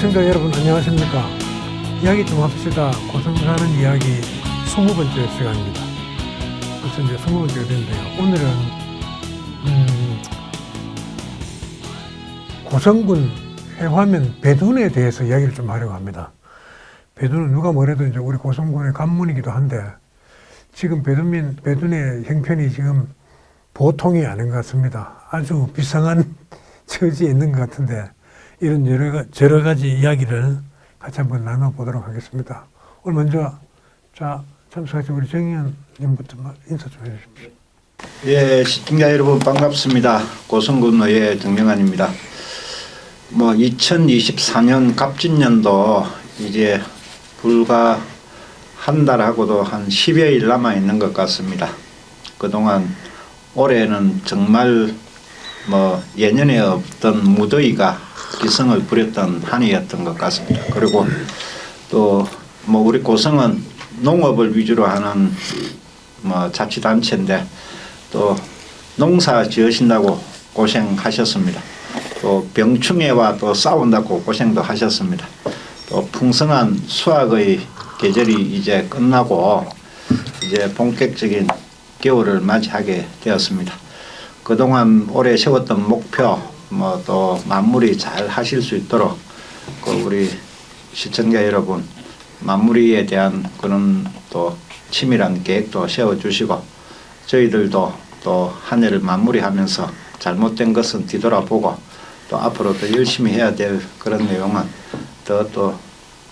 시청자 여러분 안녕하십니까. 이야기 좀 합시다. 고성 사는 이야기 20번째 시간입니다. 벌써 이제 20번째가 됐는데요. 오늘은 고성군 해화면 배둔에 대해서 이야기를 좀 하려고 합니다. 배둔은 누가 뭐래도 이제 우리 고성군의 관문이기도 한데 지금 배둔의 형편이 지금 보통이 아닌 것 같습니다. 아주 비상한 처지에 있는 것 같은데 이런 여러 가지 이야기를 같이 한번 나눠보도록 하겠습니다. 오늘 먼저 참석하신 우리 정의원님부터 인사 좀 해주십시오. 예, 시청자 여러분 반갑습니다. 고성군 의회 정명환입니다. 2024년 갑진년도 이제 불과 한 달하고도 한 10여일 남아 있는 것 같습니다. 그동안 올해는 정말 예년에 없던 무더위가 기승을 부렸던 한 해였던 것 같습니다. 그리고 또 우리 고성은 농업을 위주로 하는 자치단체인데 또 농사 지으신다고 고생하셨습니다. 또 병충해와 또 싸운다고 고생도 하셨습니다. 또 풍성한 수확의 계절이 이제 끝나고 이제 본격적인 겨울을 맞이하게 되었습니다. 그동안 올해 세웠던 목표 또 마무리 잘 하실 수 있도록 우리 시청자 여러분 마무리에 대한 그런 또 치밀한 계획도 세워주시고 저희들도 또 한 해를 마무리하면서 잘못된 것은 뒤돌아보고 또 앞으로 더 열심히 해야 될 그런 내용은 더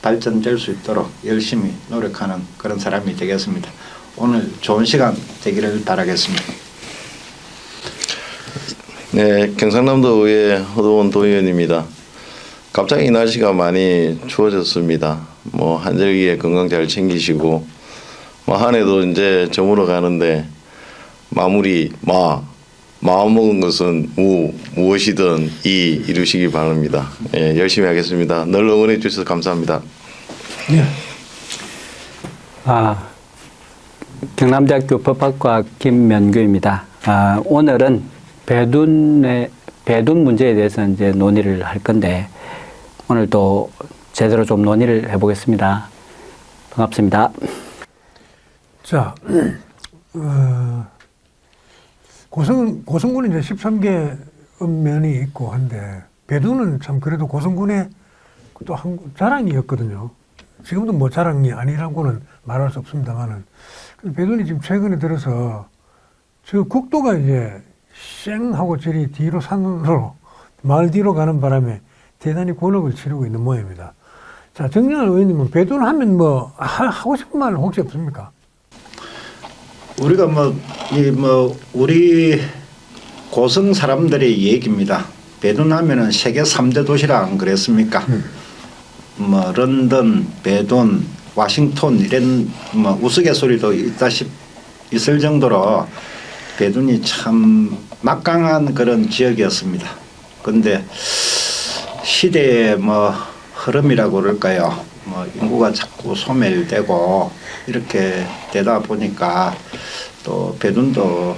발전될 수 있도록 열심히 노력하는 그런 사람이 되겠습니다. 오늘 좋은 시간 되기를 바라겠습니다. 네, 경상남도 의회 허도원 도의원입니다. 갑자기 날씨가 많이 추워졌습니다. 한절기에 건강 잘 챙기시고 한 해도 이제 저물어 가는데 마무리 마음 먹은 것은 무엇이든 이루시기 바랍니다. 예, 열심히 하겠습니다. 늘 응원해 주셔서 감사합니다. 네. 경남대학교 법학과 김면규입니다. 오늘은 배둔 문제에 대해서 이제 논의를 할 건데 오늘도 제대로 좀 논의를 해보겠습니다. 반갑습니다. 자, 고성군은 이제 13개 읍면이 있고 한데 배둔은 참 그래도 고성군의 또 한 자랑이었거든요. 지금도 자랑이 아니라고는 말할 수 없습니다만은 배둔이 지금 최근에 들어서 저 국도가 이제 쌩 하고 저리 뒤로 산으로 마을 뒤로 가는 바람에 대단히 곤혹을 치르고 있는 모양입니다. 자, 정영환 의원님은 배둔 하면 하고 싶은 말 혹시 없습니까? 우리가 우리 고성 사람들의 얘기입니다. 배둔 하면은 세계 3대 도시라 안 그랬습니까? 런던, 배둔, 워싱턴 이런 우스갯소리도 있을 정도로 배둔이 참 막강한 그런 지역이었습니다. 근데 시대의 흐름이라고 그럴까요? 인구가 자꾸 소멸되고 이렇게 되다 보니까 또 배둔도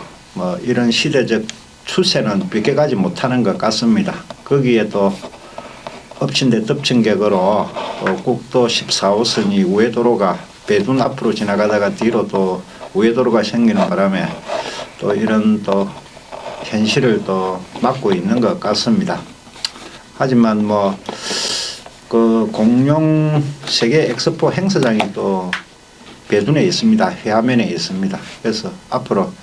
이런 시대적 추세는 비껴가지 못하는 것 같습니다. 거기에 또 엎친 데 덮친 격으로 국도 14호선이 우회도로가 배둔 앞으로 지나가다가 뒤로 또 우회도로가 생기는 바람에 또 이런 또 현실을 또 맞고 있는 것 같습니다. 하지만 그 공룡 세계 엑스포 행사장이 또 배둔에 있습니다. 해화면에 있습니다. 그래서 앞으로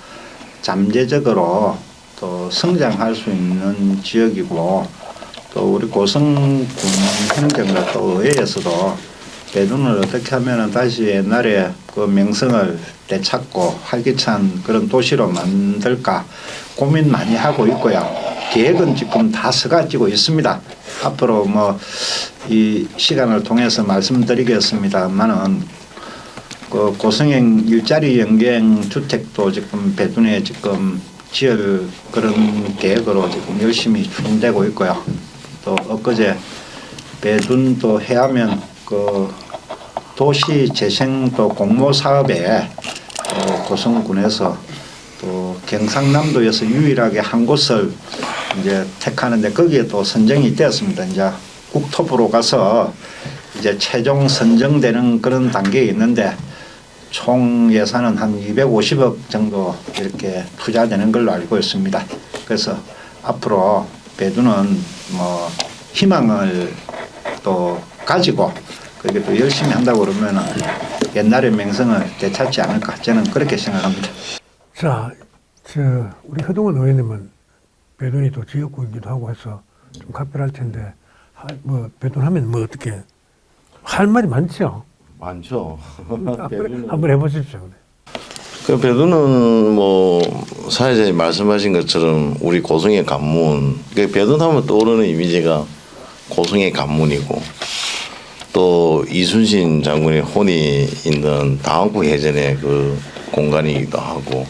잠재적으로 또 성장할 수 있는 지역이고 또 우리 고성군 행정과 또 의회에서도 배둔을 어떻게 하면 다시 옛날에 그 명성을 되찾고 활기찬 그런 도시로 만들까 고민 많이 하고 있고요. 계획은 지금 다 서가지고 있습니다. 앞으로 이 시간을 통해서 말씀드리겠습니다만은 그 고성형 일자리 연계형 주택도 지금 배둔에 지금 지을 그런 계획으로 지금 열심히 추진되고 있고요. 또 엊그제 배둔 또 해하면 그 도시 재생 또 공모 사업에 고성군에서 또 경상남도에서 유일하게 한 곳을 이제 택하는데 거기에 또 선정이 되었습니다. 이제 국토부로 가서 이제 최종 선정되는 그런 단계에 있는데 총 예산은 한 250억 정도 이렇게 투자되는 걸로 알고 있습니다. 그래서 앞으로 배두는 뭐 희망을 또 가지고 그렇게 또 열심히 한다고 그러면은 옛날의 명성을 되찾지 않을까 저는 그렇게 생각합니다. 자, 우리 허동원 의원님은 배둔이 또 지역구이기도 하고 해서 좀 각별할 텐데, 뭐 배둔 하면 뭐 어떻게 할 말이 많죠. 많죠. 한번 해보십시오. 그 배두는 뭐 사회자님 말씀하신 것처럼 우리 고성의 관문. 그 배두하면 떠오르는 이미지가 고성의 관문이고 또 이순신 장군의 혼이 있는 당원구 해전의 그 공간이기도 하고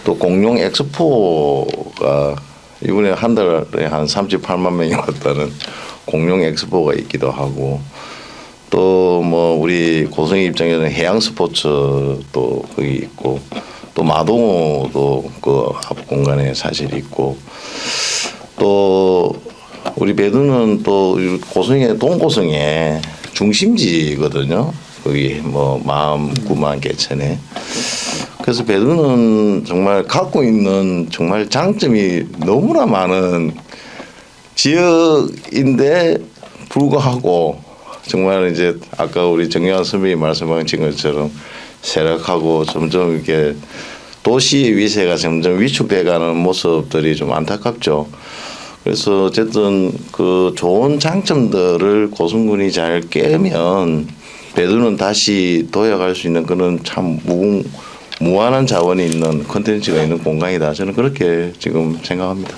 또 공룡 엑스포가 이번에 한 달에 한 38만 명이 왔다는 공룡 엑스포가 있기도 하고 또 뭐 우리 고성의 입장에서는 해양 스포츠도 거기 있고 또 마동호도 그 앞 공간에 사실 있고 또 우리 배두는 또 고성의 동고성의 중심지거든요. 거기 뭐 마음 구만 개천에. 그래서 배두는 정말 갖고 있는 정말 장점이 너무나 많은 지역인데 불구하고 정말 이제 아까 우리 정영환 선배님 말씀하신 것처럼 쇠락하고 점점 이렇게 도시의 위세가 점점 위축돼가는 모습들이 좀 안타깝죠. 그래서 어쨌든 그 좋은 장점들을 고성군이 잘 깨면 배두는 다시 도약할 수 있는 그런 참 무한한 자원이 있는 콘텐츠가 있는 공간이다. 저는 그렇게 지금 생각합니다.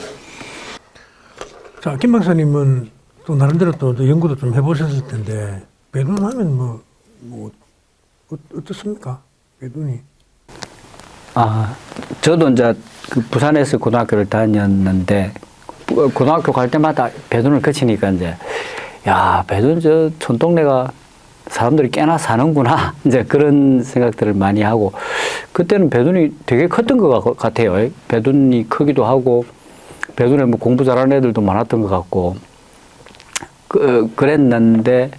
자, 김 박사님은 또 나름대로 또 연구도 좀 해보셨을 텐데 배둔 하면 뭐 어떻습니까? 배둔이. 저도 이제 그 부산에서 고등학교를 다녔는데 고등학교 갈 때마다 배둔을 거치니까 이제 야, 배둔 저 촌동네가 사람들이 꽤나 사는구나 이제 그런 생각들을 많이 하고 그때는 배둔이 되게 컸던 것 같아요. 배둔이 크기도 하고 배둔에 뭐 공부 잘하는 애들도 많았던 것 같고 그랬는데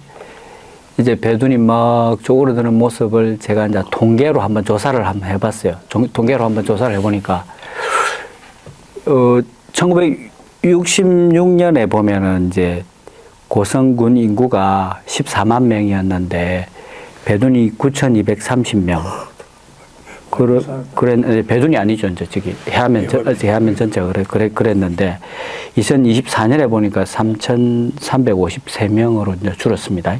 이제 배둔이 막 쪼그러드는 모습을 제가 이제 통계로 한번 조사를 한번 해봤어요. 통계로 한번 조사를 해보니까 1966년에 보면은 이제 고성군 인구가 14만 명이었는데 배둔이 9,230명. 배둔이 아니죠. 이제 저기 해안면 전체가 그랬는데 2024년에 보니까 3,353명으로 이제 줄었습니다.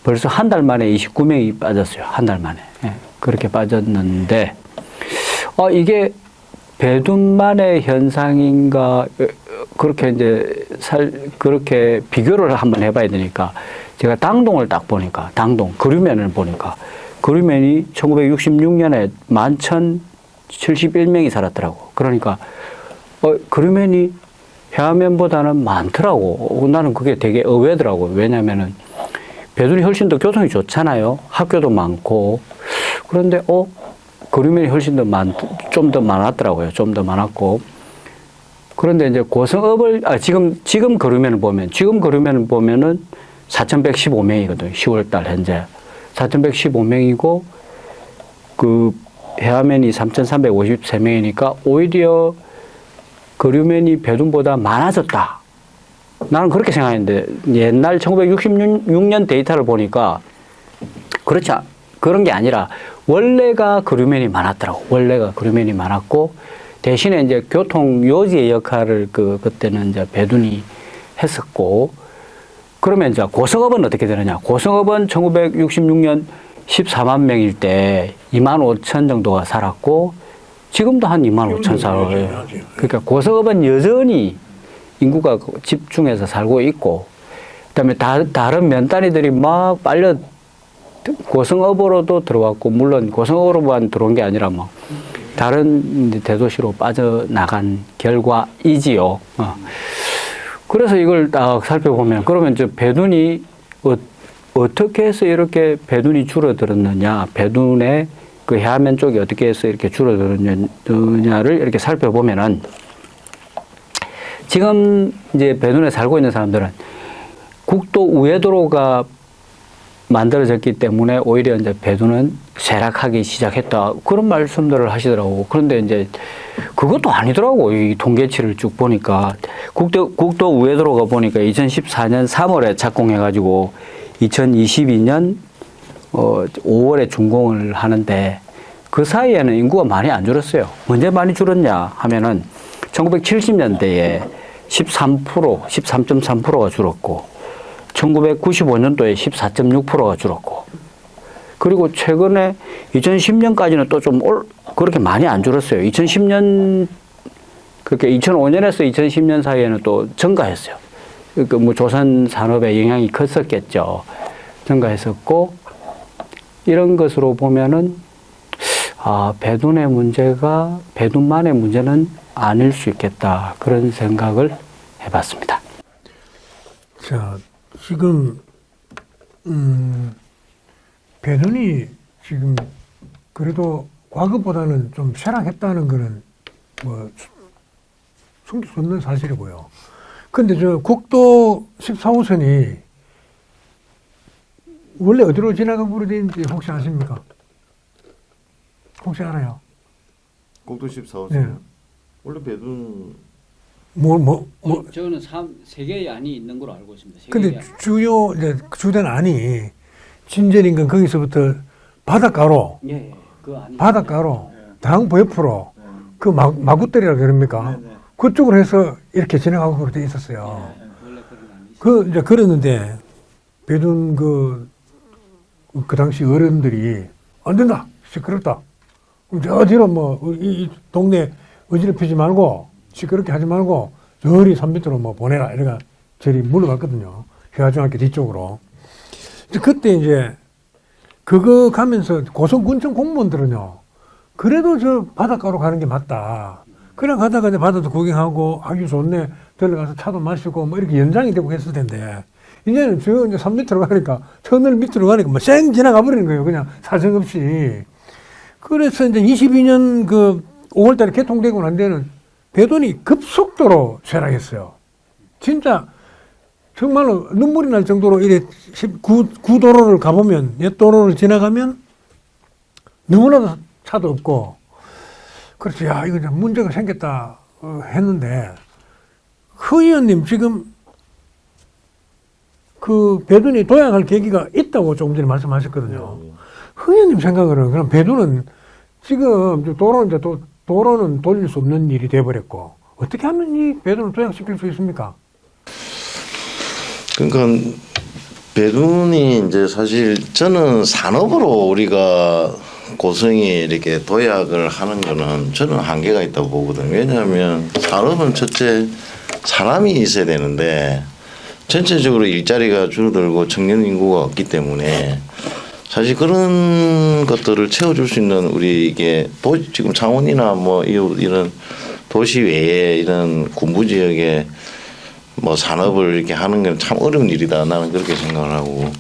벌써 한 달 만에 29명이 빠졌어요. 한 달 만에. 예, 그렇게 빠졌는데 이게 배둔만의 현상인가 그렇게 이제 그렇게 비교를 한번 해봐야 되니까 제가 당동을 딱 보니까 그류면을 보니까 그류면이 1966년에 11,071명이 살았더라고. 그러니까 그류면이 해안면보다는 많더라고. 나는 그게 되게 의외더라고. 왜냐면은 배둔이 훨씬 더 교통이 좋잖아요. 학교도 많고. 그런데 그류면이 훨씬 더 좀 더 많았더라고요. 좀 더 많았고. 그런데 이제 고성읍을 지금 그류면을 보면은 4,115명이거든요. 10월달 현재 4,115명이고 그 해안면이 3,353명이니까 오히려 그류면이 배둔보다 많아졌다. 나는 그렇게 생각했는데 옛날 1966년 데이터를 보니까 그런 게 아니라 원래가 그류면이 많았더라고. 원래가 그류면이 많았고 대신에 이제 교통 요지의 역할을 그때는 이제 배둔이 했었고 그러면 이제 고성읍은 어떻게 되느냐? 고성읍은 1966년 14만 명일 때 2만 5천 정도가 살았고 지금도 한 2만 5천 살아요. 그러니까 고성읍은 여전히 인구가 집중해서 살고 있고 그다음에 다른 면단위들이 막 빨려 고성읍으로도 들어왔고 물론 고성읍으로만 들어온 게 아니라 뭐 다른 대도시로 빠져나간 결과이지요. 그래서 이걸 딱 살펴보면 그러면 이제 배둔이 어떻게 해서 이렇게 배둔이 줄어들었느냐, 배둔의 그 해안면 쪽이 어떻게 해서 이렇게 줄어들었느냐를 이렇게 살펴보면은 지금 이제 배둔에 살고 있는 사람들은 국도 우회도로가 만들어졌기 때문에 오히려 이제 배두는 쇠락하기 시작했다. 그런 말씀들을 하시더라고. 그런데 이제 그것도 아니더라고. 이 통계치를 쭉 보니까. 국도 우회도로가 보니까 2014년 3월에 착공해가지고 2022년 5월에 준공을 하는데 그 사이에는 인구가 많이 안 줄었어요. 언제 많이 줄었냐 하면은 1970년대에 13.3%가 줄었고 1995년도에 14.6%가 줄었고 그리고 최근에 2010년까지는 또 좀 그렇게 많이 안 줄었어요. 2010년 그렇게 2005년에서 2010년 사이에는 또 증가했어요. 그러니까 뭐 조선 산업에 영향이 컸었겠죠. 증가했었고 이런 것으로 보면은 배둔의 문제가 배둔만의 문제는 아닐 수 있겠다. 그런 생각을 해봤습니다. 자, 지금 배둔이 지금 그래도 과거보다는 좀 쇠락했다는 거는 뭐 숨길 수 없는 사실이고요. 근데 저 국도 14호선이 원래 어디로 지나간 구로 되는지 혹시 아십니까? 혹시 알아요? 국도 14호선. 네. 원래 배둔 저는 세 개의 안이 있는 걸로 알고 있습니다. 근데 주요 이제 주된 안이 진전인근 거기서부터 바닷가로 예, 그 안이 바닷가로 당부 옆으로 그 마구들이라 그럽니까? 그쪽으로 해서 이렇게 지나가고 그렇게 있었어요. 원래 그런 안이 그 이제 그랬는데 배둔 그 당시 어른들이 안 된다 시끄럽다. 그럼 저 뒤로 뭐 이 동네 어지럽히지 말고 시끄럽게 하지 말고 저리 산 밑으로 뭐 보내라 이래가 저리 물러갔거든요. 회화중학교 뒤쪽으로. 그때 이제 그거 가면서 고성군청 공무원들은요. 그래도 저 바닷가로 가는 게 맞다. 그냥 가다가 이제 바다도 구경하고 아주 좋네. 들어가서 차도 마시고 뭐 이렇게 연장이 되고 했을 텐데 이제는 저 이제 산 밑으로 가니까 터널 밑으로 가니까 뭐 쌩 지나가 버리는 거예요. 그냥 사정없이. 그래서 이제 22년 그 5월 달에 개통되고 난 데는 배둔이 급속도로 쇠락했어요. 진짜 정말로 눈물이 날 정도로 이래 구도로를 가보면 옛 도로를 지나가면 너무나도 차도 없고 그렇지 야 이거 문제가 생겼다 했는데 허 의원님 지금 그 배둔이 도약할 계기가 있다고 조금 전에 말씀하셨거든요. 허 의원님 생각으로는 그럼 배둔은 지금 도로는 돌릴 수 없는 일이 돼버렸고 어떻게 하면 이 배둔을 도약시킬 수 있습니까? 그러니까 배둔이 이제 사실 저는 산업으로 우리가 고성이 이렇게 도약을 하는 거는 저는 한계가 있다고 보거든요. 왜냐하면 산업은 첫째 사람이 있어야 되는데 전체적으로 일자리가 줄어들고 청년 인구가 없기 때문에 사실 그런 것들을 채워줄 수 있는 우리 이게 지금 창원이나 뭐 이런 도시 외에 이런 군부 지역에 뭐 산업을 이렇게 하는 건 참 어려운 일이다. 나는 그렇게 생각을 하고.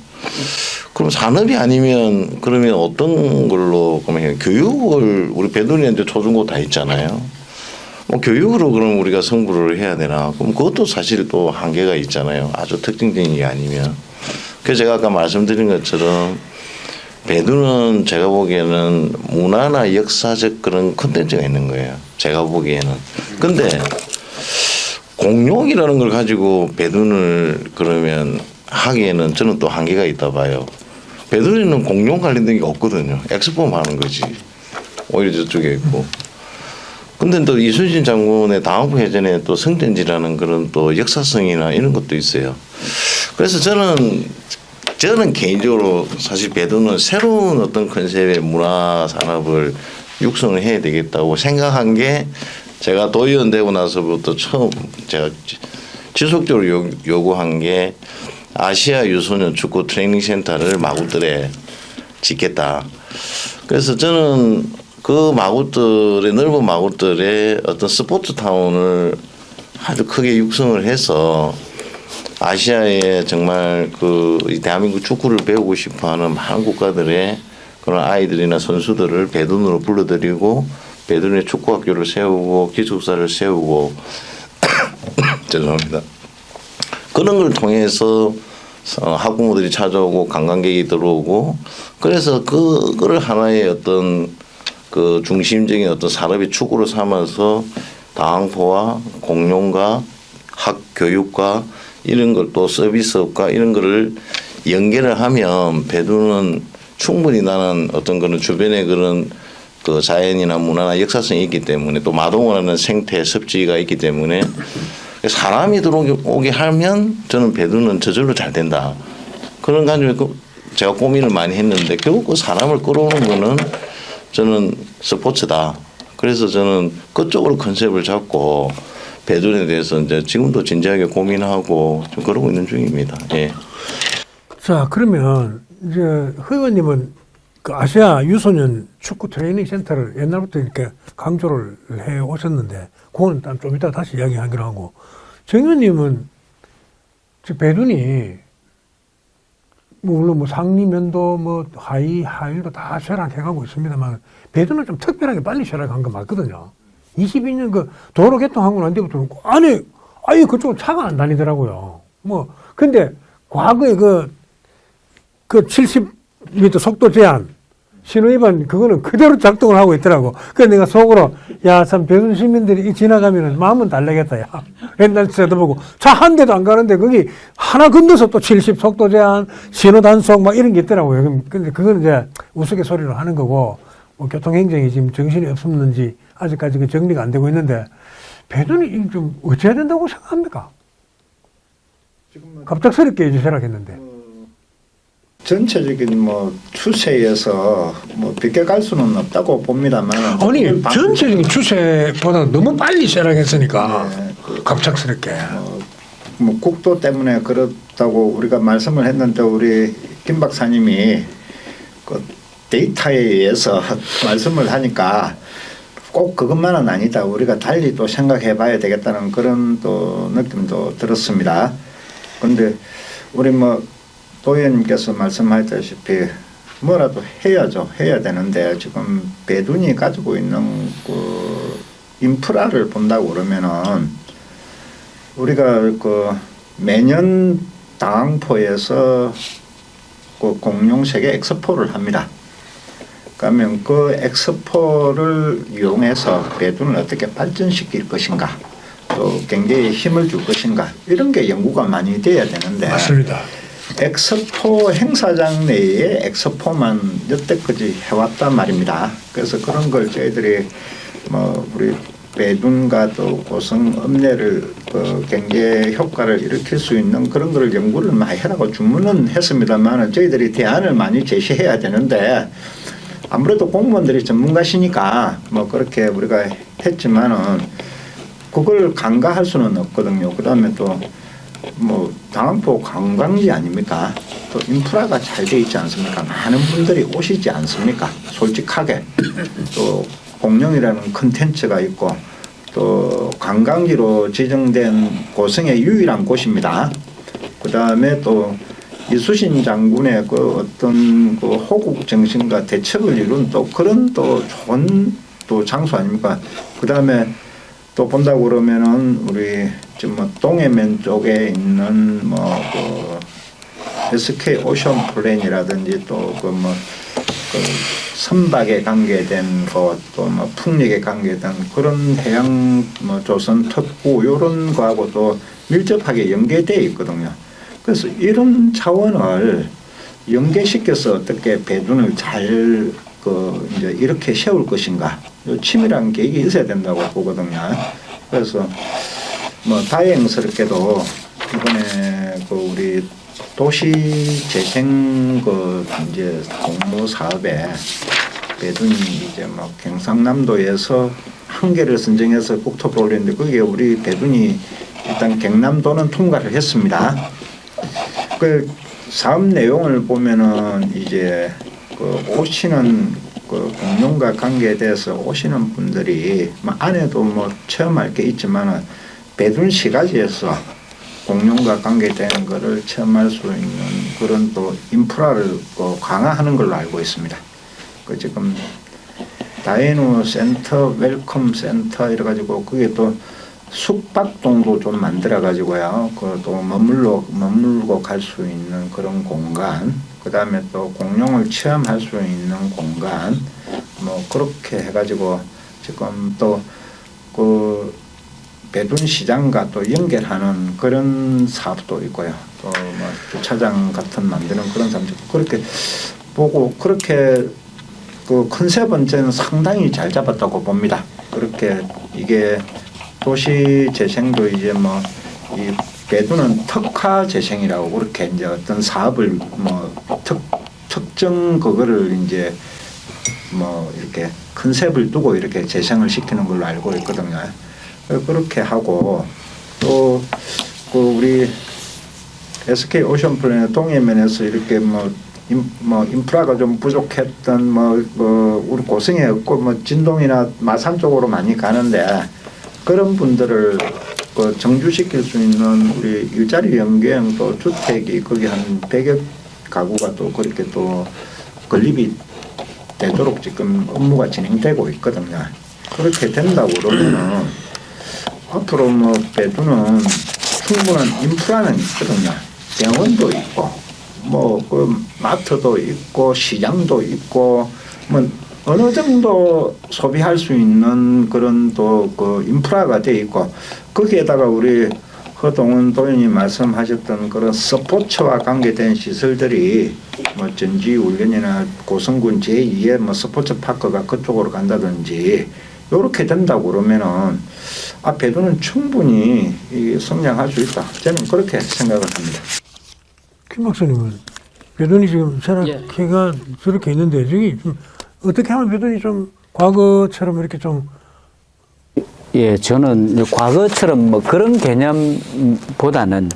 그럼 산업이 아니면 그러면 어떤 걸로 그러면 교육을 우리 배둔이한테 초중고 다 있잖아요. 뭐 교육으로 그럼 우리가 승부를 해야 되나? 그럼 그것도 사실 또 한계가 있잖아요. 아주 특징적인 게 아니면. 그래서 제가 아까 말씀드린 것처럼 배둔은 제가 보기에는 문화나 역사적 그런 콘텐츠가 있는 거예요. 제가 보기에는. 근데 공룡이라는 걸 가지고 배둔을 그러면 하기에는 저는 또 한계가 있다 봐요. 배둔이는 공룡 관련된 게 없거든요. 엑스포만 하는 거지. 오히려 저쪽에 있고. 근데 또 이순신 장군의 당학부 해전에 또 성전지라는 그런 또 역사성이나 이런 것도 있어요. 그래서 저는 개인적으로 사실 배둔은 새로운 어떤 컨셉의 문화 산업을 육성을 해야 되겠다고 생각한 게 제가 도의원 되고 나서부터 처음 제가 지속적으로 요구한 게 아시아 유소년 축구 트레이닝 센터를 마구들에 짓겠다. 그래서 저는 그 마구들의 넓은 마구들의 어떤 스포츠 타운을 아주 크게 육성을 해서 아시아에 정말 그 대한민국 축구를 배우고 싶어하는 많은 국가들의 그런 아이들이나 선수들을 배둔으로 불러들이고 배둔의 축구학교를 세우고 기숙사를 세우고 죄송합니다. 그런 걸 통해서 학부모들이 찾아오고 관광객이 들어오고 그래서 그거를 하나의 어떤 그 중심적인 어떤 산업의 축으로 삼아서 다항포와 공룡과 학교육과 이런 걸 또 서비스업과 이런 거를 연계를 하면 배두는 충분히 나는 어떤 그런 주변에 그런 그 자연이나 문화나 역사성이 있기 때문에 또 마동을 하는 생태 습지가 있기 때문에 사람이 들어오게 하면 저는 배두는 저절로 잘 된다. 그런 관점에 제가 고민을 많이 했는데 결국 그 사람을 끌어오는 거는 저는 스포츠다. 그래서 저는 그쪽으로 컨셉을 잡고 배둔에 대해서 이제 지금도 진지하게 고민하고 좀 그러고 있는 중입니다. 예. 자, 그러면 이제 허 의원님은 그 아시아 유소년 축구 트레이닝 센터를 옛날부터 이렇게 강조를 해 오셨는데, 그거는 좀 이따 다시 이야기하기로 하고, 정 의원님은 배둔이 물론 뭐 상리 면도 뭐 하위 하일도 다 쇠락해가고 있습니다만 배둔은 좀 특별하게 빨리 쇠락한 거 맞거든요. 22년 그 도로 개통하고 난 뒤부터 아예 그쪽은 차가 안 다니더라고요. 뭐 근데 과거에 그 70m 속도 제한 신호위반 그거는 그대로 작동을 하고 있더라고. 그래서 내가 속으로 야 참 배둔 시민들이 지나가면은 마음은 달래겠다. 야 옛날 세도 보고 차 한 대도 안 가는데 거기 하나 건너서 또 70 속도 제한 신호 단속 막 이런 게 있더라고요. 근데 그거는 이제 우스갯소리로 하는 거고 뭐 교통행정이 지금 정신이 없었는지 아직까지 그 정리가 안 되고 있는데 배둔이 좀 어찌해야 된다고 생각합니까? 갑작스럽게 이제 쇠락했는데. 전체적인 뭐 추세에서 뭐 비껴갈 수는 없다고 봅니다만 아니 전체적인 추세보다 너무 빨리 쇠락했으니까 네, 갑작스럽게. 뭐 국도 때문에 그렇다고 우리가 말씀을 했는데 우리 김 박사님이 그 데이터에 의해서 말씀을 하니까 꼭 그것만은 아니다. 우리가 달리 또 생각해봐야 되겠다는 그런 또 느낌도 들었습니다. 그런데 우리 뭐 도 의원님께서 말씀하셨다시피 뭐라도 해야죠. 해야 되는데 지금 배둔이 가지고 있는 그 인프라를 본다고 그러면은 우리가 그 매년 다항포에서 그 공룡 세계 엑스포를 합니다. 그러면 그 엑스포를 이용해서 배둔을 어떻게 발전시킬 것인가, 또 경제에 힘을 줄 것인가 이런 게 연구가 많이 돼야 되는데. 맞습니다. 엑스포 행사장 내에 엑스포만 여태까지 해왔단 말입니다. 그래서 그런 걸 저희들이 뭐 우리 배둔과 또 고성 읍내를 그 경제 효과를 일으킬 수 있는 그런 걸 연구를 많이 해라고 주문은 했습니다만 저희들이 대안을 많이 제시해야 되는데 아무래도 공무원들이 전문가시니까 뭐 그렇게 우리가 했지만은 그걸 간과할 수는 없거든요. 그다음에 또 뭐 다항포 관광지 아닙니까? 또 인프라가 잘 돼 있지 않습니까? 많은 분들이 오시지 않습니까? 솔직하게 또 공룡이라는 컨텐츠가 있고 또 관광지로 지정된 고성의 유일한 곳입니다. 그 다음에 또 이수신 장군의 그 어떤 그 호국 정신과 대척을 이룬 또 그런 또 좋은 또 장소 아닙니까? 그 다음에 또 본다고 그러면은 우리 지금 뭐 동해면 쪽에 있는 뭐 그 SK 오션 플랜이라든지 또 그 뭐 그 선박에 관계된 것 또 뭐 풍력에 관계된 그런 해양 뭐 조선 특구 이런 거하고도 밀접하게 연계되어 있거든요. 그래서 이런 차원을 연계시켜서 어떻게 배둔을 잘 그 이제 이렇게 세울 것인가. 치밀한 계획이 있어야 된다고 보거든요. 그래서 뭐 다행스럽게도 이번에 그 우리 도시 재생 그 이제 공모 사업에 배둔이 이제 막 경상남도에서 한 개를 선정해서 국토부로 올렸는데 그게 우리 배둔이 일단 경남도는 통과를 했습니다. 그 사업 내용을 보면은 이제 그 오시는 그 공룡과 관계에 대해서 오시는 분들이 뭐 안에도 뭐 체험할 게 있지만은 배둔 시가지에서 공룡과 관계되는 것을 체험할 수 있는 그런 또 인프라를 또 강화하는 걸로 알고 있습니다. 그 지금 다이노 센터, 웰컴 센터 이래 가지고 그게 또 숙박동도 좀 만들어 가지고요. 그 또 머물고 갈 수 있는 그런 공간, 그 다음에 또 공룡을 체험할 수 있는 공간, 뭐 그렇게 해가지고 지금 또 그 배둔 시장과 또 연결하는 그런 사업도 있고요. 또 뭐 주차장 같은 만드는 그런 사업도 있고, 그렇게 보고 그렇게 그 컨셉은 저는 상당히 잘 잡았다고 봅니다. 그렇게 이게 도시 재생도 이제 뭐 이 배두는 특화 재생이라고 그렇게 이제 어떤 사업을 뭐 특정 그거를 이제 뭐 이렇게 컨셉을 두고 이렇게 재생을 시키는 걸로 알고 있거든요. 그렇게 하고 또 그 우리 SK 오션플래닛 동해면에서 이렇게 뭐 인프라가 좀 부족했던 우리 고성에 없고 뭐 진동이나 마산 쪽으로 많이 가는데 그런 분들을 그 정주시킬 수 있는 우리 일자리 연계형 또 주택이 거기 한 100여 가구가 또 그렇게 또 건립이 되도록 지금 업무가 진행되고 있거든요. 그렇게 된다고 그러면은 앞으로 뭐 배두는 충분한 인프라는 있거든요. 병원도 있고 뭐 그 마트도 있고 시장도 있고 뭐 어느 정도 소비할 수 있는 그런 또 그 인프라가 돼 있고 거기에다가 우리 허동훈 도의원님 말씀하셨던 그런 스포츠와 관계된 시설들이 뭐 전지훈련이나 고성군 제2의 뭐 스포츠 파크가 그쪽으로 간다든지 이렇게 된다고 그러면은 배두는 충분히 성장할 수 있다. 저는 그렇게 생각을 합니다. 김 박사님은 배둔이 지금 세락회가 저렇게 있는데 저기 좀 어떻게 하면 배둔이 좀 과거처럼 이렇게 좀 예, 저는 과거처럼 뭐 그런 개념보다는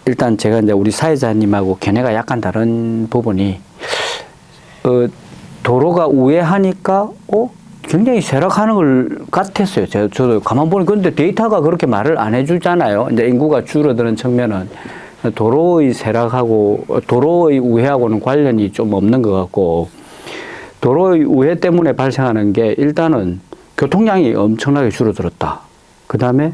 일단 제가 이제 우리 사회자님하고 견해가 약간 다른 부분이 도로가 우회하니까 굉장히 쇠락하는 걸 같았어요. 저도 가만 보니 근데 데이터가 그렇게 말을 안 해주잖아요. 이제 인구가 줄어드는 측면은 도로의 쇠락하고 도로의 우회하고는 관련이 좀 없는 것 같고 도로의 우회 때문에 발생하는 게 일단은 교통량이 엄청나게 줄어들었다. 그 다음에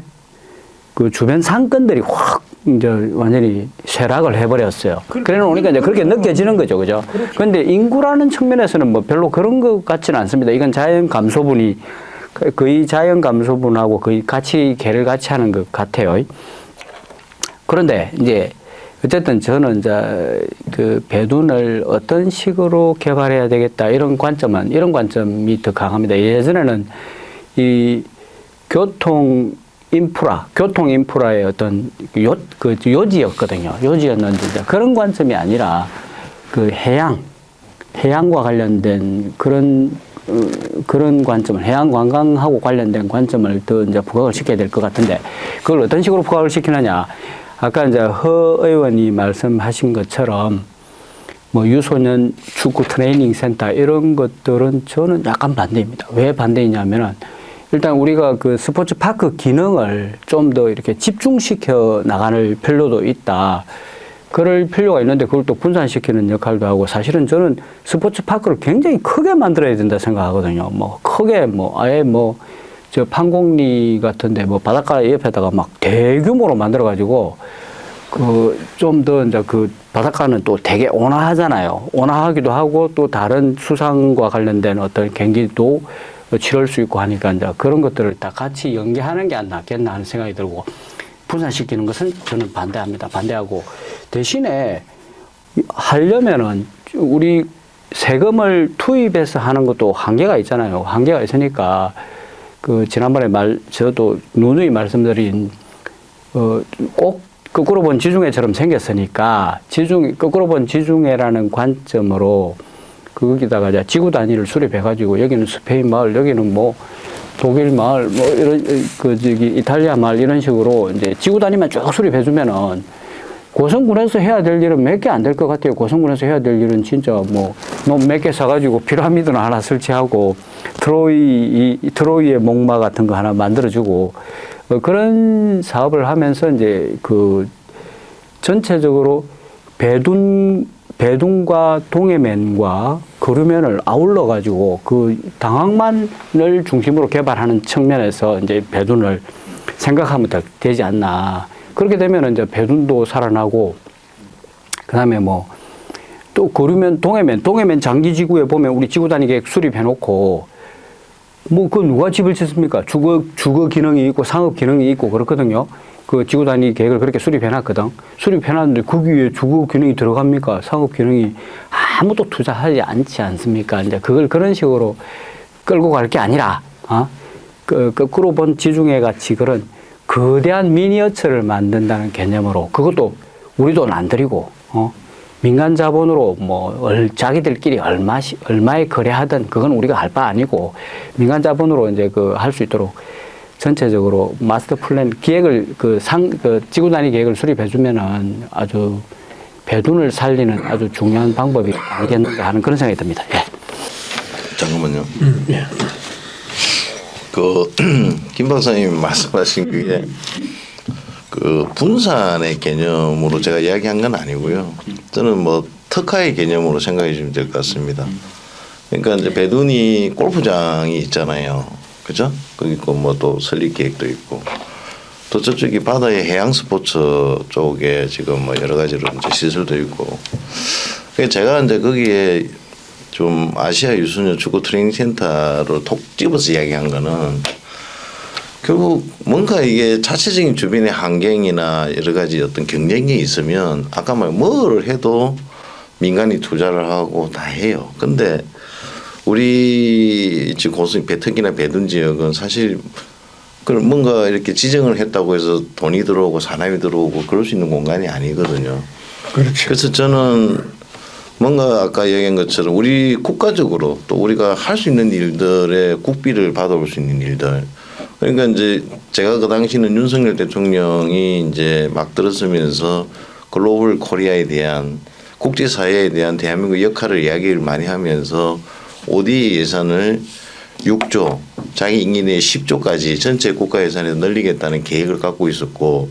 그 주변 상권들이 확 이제 완전히 쇠락을 해버렸어요. 그래 놓으니까 이제 그렇게 느껴지는 거죠. 그죠? 그런데 인구라는 측면에서는 뭐 별로 그런 것 같지는 않습니다. 이건 자연 감소분이 거의 자연 감소분하고 거의 같이 개를 같이 하는 것 같아요. 그런데 이제 어쨌든 저는 이제 그 배둔을 어떤 식으로 개발해야 되겠다 이런 관점이 더 강합니다. 예전에는 이 교통 인프라의 어떤 요지였거든요. 요지였는데 그런 관점이 아니라 그 해양과 관련된 그런 관점을 해양 관광하고 관련된 관점을 더 이제 부각을 시켜야 될 것 같은데 그걸 어떤 식으로 부각을 시키느냐? 아까 이제 허 의원이 말씀하신 것처럼 뭐 유소년 축구 트레이닝 센터 이런 것들은 저는 약간 반대입니다. 왜 반대이냐면은 일단 우리가 그 스포츠 파크 기능을 좀 더 이렇게 집중시켜 나가는 필요도 있다. 그럴 필요가 있는데 그걸 또 분산시키는 역할도 하고 사실은 저는 스포츠 파크를 굉장히 크게 만들어야 된다 생각하거든요. 뭐 크게 아예 저 판공리 같은데 바닷가 옆에다가 막 대규모로 만들어가지고 좀 더 이제 그 바닷가는 또 되게 온화하잖아요. 온화하기도 하고 또 다른 수상과 관련된 어떤 경기도 치를 수 있고 하니까 이제 그런 것들을 다 같이 연계하는 게 안 낫겠나 하는 생각이 들고 분산시키는 것은 저는 반대합니다. 반대하고 대신에 하려면은 우리 세금을 투입해서 하는 것도 한계가 있잖아요. 한계가 있으니까 지난번에 저도 누누이 말씀드린 꼭 거꾸로 본 지중해처럼 생겼으니까 거꾸로 본 지중해라는 관점으로 거기다가 이제 지구 단위를 수립해가지고 여기는 스페인 마을, 여기는 독일 마을, 이런 이탈리아 마을 이런 식으로 이제 지구 단위만 쭉 수립해주면은 고성군에서 해야 될 일은 몇 개 안 될 것 같아요. 고성군에서 해야 될 일은 진짜 몇 개 사가지고 피라미드나 하나 설치하고 트로이의 목마 같은 거 하나 만들어주고 그런 사업을 하면서 이제 전체적으로 배둔과 동해면과 거루면을 아울러 가지고 그 당항만을 중심으로 개발하는 측면에서 이제 배둔을 생각하면 되지 않나. 그렇게 되면 이제 배둔도 살아나고, 그 다음에 뭐, 또 거루면 동해면 장기지구에 보면 우리 지구 단위 계획 수립해놓고, 뭐, 그 누가 집을 짓습니까? 주거 기능이 있고 상업 기능이 있고 그렇거든요. 그 지구 단위 계획을 그렇게 수립해놨거든. 수립해놨는데 거기 위에 주거 기능이 들어갑니까? 상업 기능이 아무도 투자하지 않지 않습니까? 이제 그걸 그런 식으로 끌고 갈 게 아니라, 거꾸로 본 지중해 같이 그런 거대한 미니어처를 만든다는 개념으로, 그것도 우리 돈 안 들이고, 민간 자본으로 뭐 자기들끼리 얼마에 거래하든 그건 우리가 할 바 아니고, 민간 자본으로 이제 그 할 수 있도록 전체적으로 마스터 플랜 기획을 지구 단위 계획을 수립해 주면은 아주 배둔을 살리는 아주 중요한 방법이 아니겠는가 하는 그런 생각이 듭니다. 예. 잠깐만요. 예. 김 박사님이 말씀하신 그게 그 분산의 개념으로 제가 이야기한 건 아니고요. 저는 뭐 특화의 개념으로 생각해 주시면 될 것 같습니다. 그러니까 이제 배둔이 골프장이 있잖아요. 그죠? 거기 있고 뭐 또 설립 계획도 있고, 또 저쪽이 바다의 해양 스포츠 쪽에 지금 뭐 여러 가지로 이제 시설도 있고. 그래서 제가 이제 거기에 좀 아시아 유소년 축구 트레이닝 센터로 톡 집어서 이야기한 거는, 결국 뭔가 이게 자체적인 주변의 환경이나 여러 가지 어떤 경쟁이 있으면 아까 말 뭐를 해도 민간이 투자를 하고 다 해요. 근데 우리 지금 고성 배특이나 배둔 지역은 사실 그걸 뭔가 이렇게 지정을 했다고 해서 돈이 들어오고 사람이 들어오고 그럴 수 있는 공간이 아니거든요. 그렇죠. 그래서 저는 뭔가 아까 얘기한 것처럼 우리 국가적으로 또 우리가 할 수 있는 일들에 국비를 받아올 수 있는 일들. 그러니까 이제 제가 그 당시는 윤석열 대통령이 이제 막 들었으면서 글로벌 코리아에 대한 국제사회에 대한 대한민국 역할을 이야기를 많이 하면서 ODA 예산을 6조, 자기 임기 내에 10조까지 전체 국가 예산에 늘리겠다는 계획을 갖고 있었고,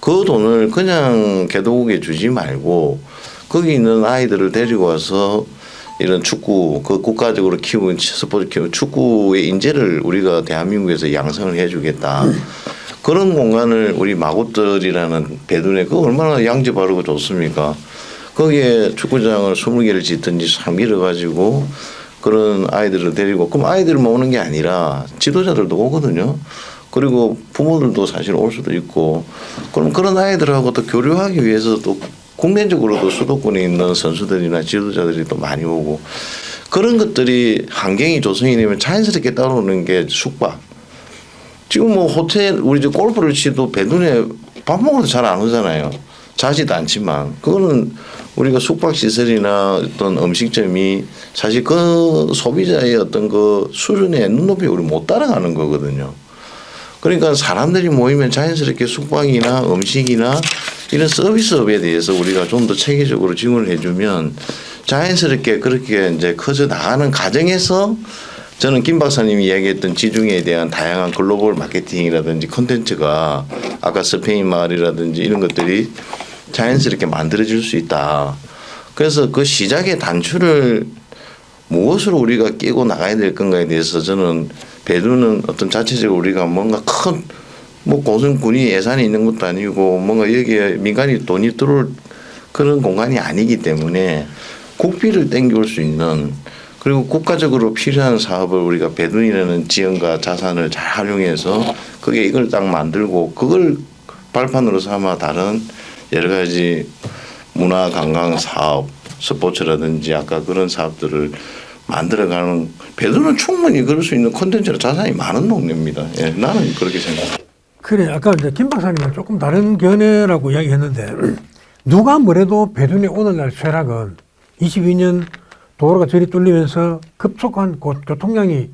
그 돈을 그냥 개도국에 주지 말고 거기 있는 아이들을 데리고 와서 이런 축구, 그 국가적으로 키우는 스포츠 키우는 축구의 인재를 우리가 대한민국에서 양성을 해주겠다. 그런 공간을 우리 마곡들이라는 배둔에 그 얼마나 양지 바르고 좋습니까? 거기에 축구장을 20개를 짓든지 참 밀어가지고 그런 아이들을 데리고, 그럼 아이들만 오는 게 아니라 지도자들도 오거든요. 그리고 부모들도 사실 올 수도 있고, 그럼 그런 아이들하고 또 교류하기 위해서 또 국내적으로도 수도권에 있는 선수들이나 지도자들이 또 많이 오고, 그런 것들이 환경이 조성이 되면 자연스럽게 따라오는 게 숙박. 지금 뭐 호텔, 우리 저 골프를 치도 배둔에 밥 먹어도 잘 안 오잖아요. 자지도 않지만 그거는 우리가 숙박시설이나 어떤 음식점이 사실 그 소비자의 어떤 그 수준의 눈높이 우리 못 따라가는 거거든요. 그러니까 사람들이 모이면 자연스럽게 숙박이나 음식이나 이런 서비스업에 대해서 우리가 좀 더 체계적으로 지원을 해주면 자연스럽게 그렇게 이제 커져 나가는 과정에서 저는 김 박사님이 이야기했던 지중해에 대한 다양한 글로벌 마케팅이라든지 콘텐츠가 아까 스페인 마을이라든지 이런 것들이 자연스럽게 만들어질 수 있다. 그래서 그 시작의 단추를 무엇으로 우리가 끼고 나가야 될 건가에 대해서 저는 배두는 어떤 자체적으로 우리가 뭔가 큰 뭐 고성군이 예산이 있는 것도 아니고 뭔가 여기에 민간이 돈이 들어올 그런 공간이 아니기 때문에 국비를 땡겨올 수 있는, 그리고 국가적으로 필요한 사업을 우리가 배둔이라는 지형과 자산을 잘 활용해서 그게 이걸 딱 만들고 그걸 발판으로 삼아 다른 여러 가지 문화 관광 사업, 스포츠라든지 아까 그런 사업들을 만들어가는, 배두는 충분히 그럴 수 있는 콘텐츠나 자산이 많은 동네입니다. 예, 나는 그렇게 생각합니다. 그래, 아까 이제 김 박사님은 조금 다른 견해라고 이야기했는데, 누가 뭐래도 배둔의 오늘날 쇠락은 22년 도로가 저리 뚫리면서 급속한 교통량이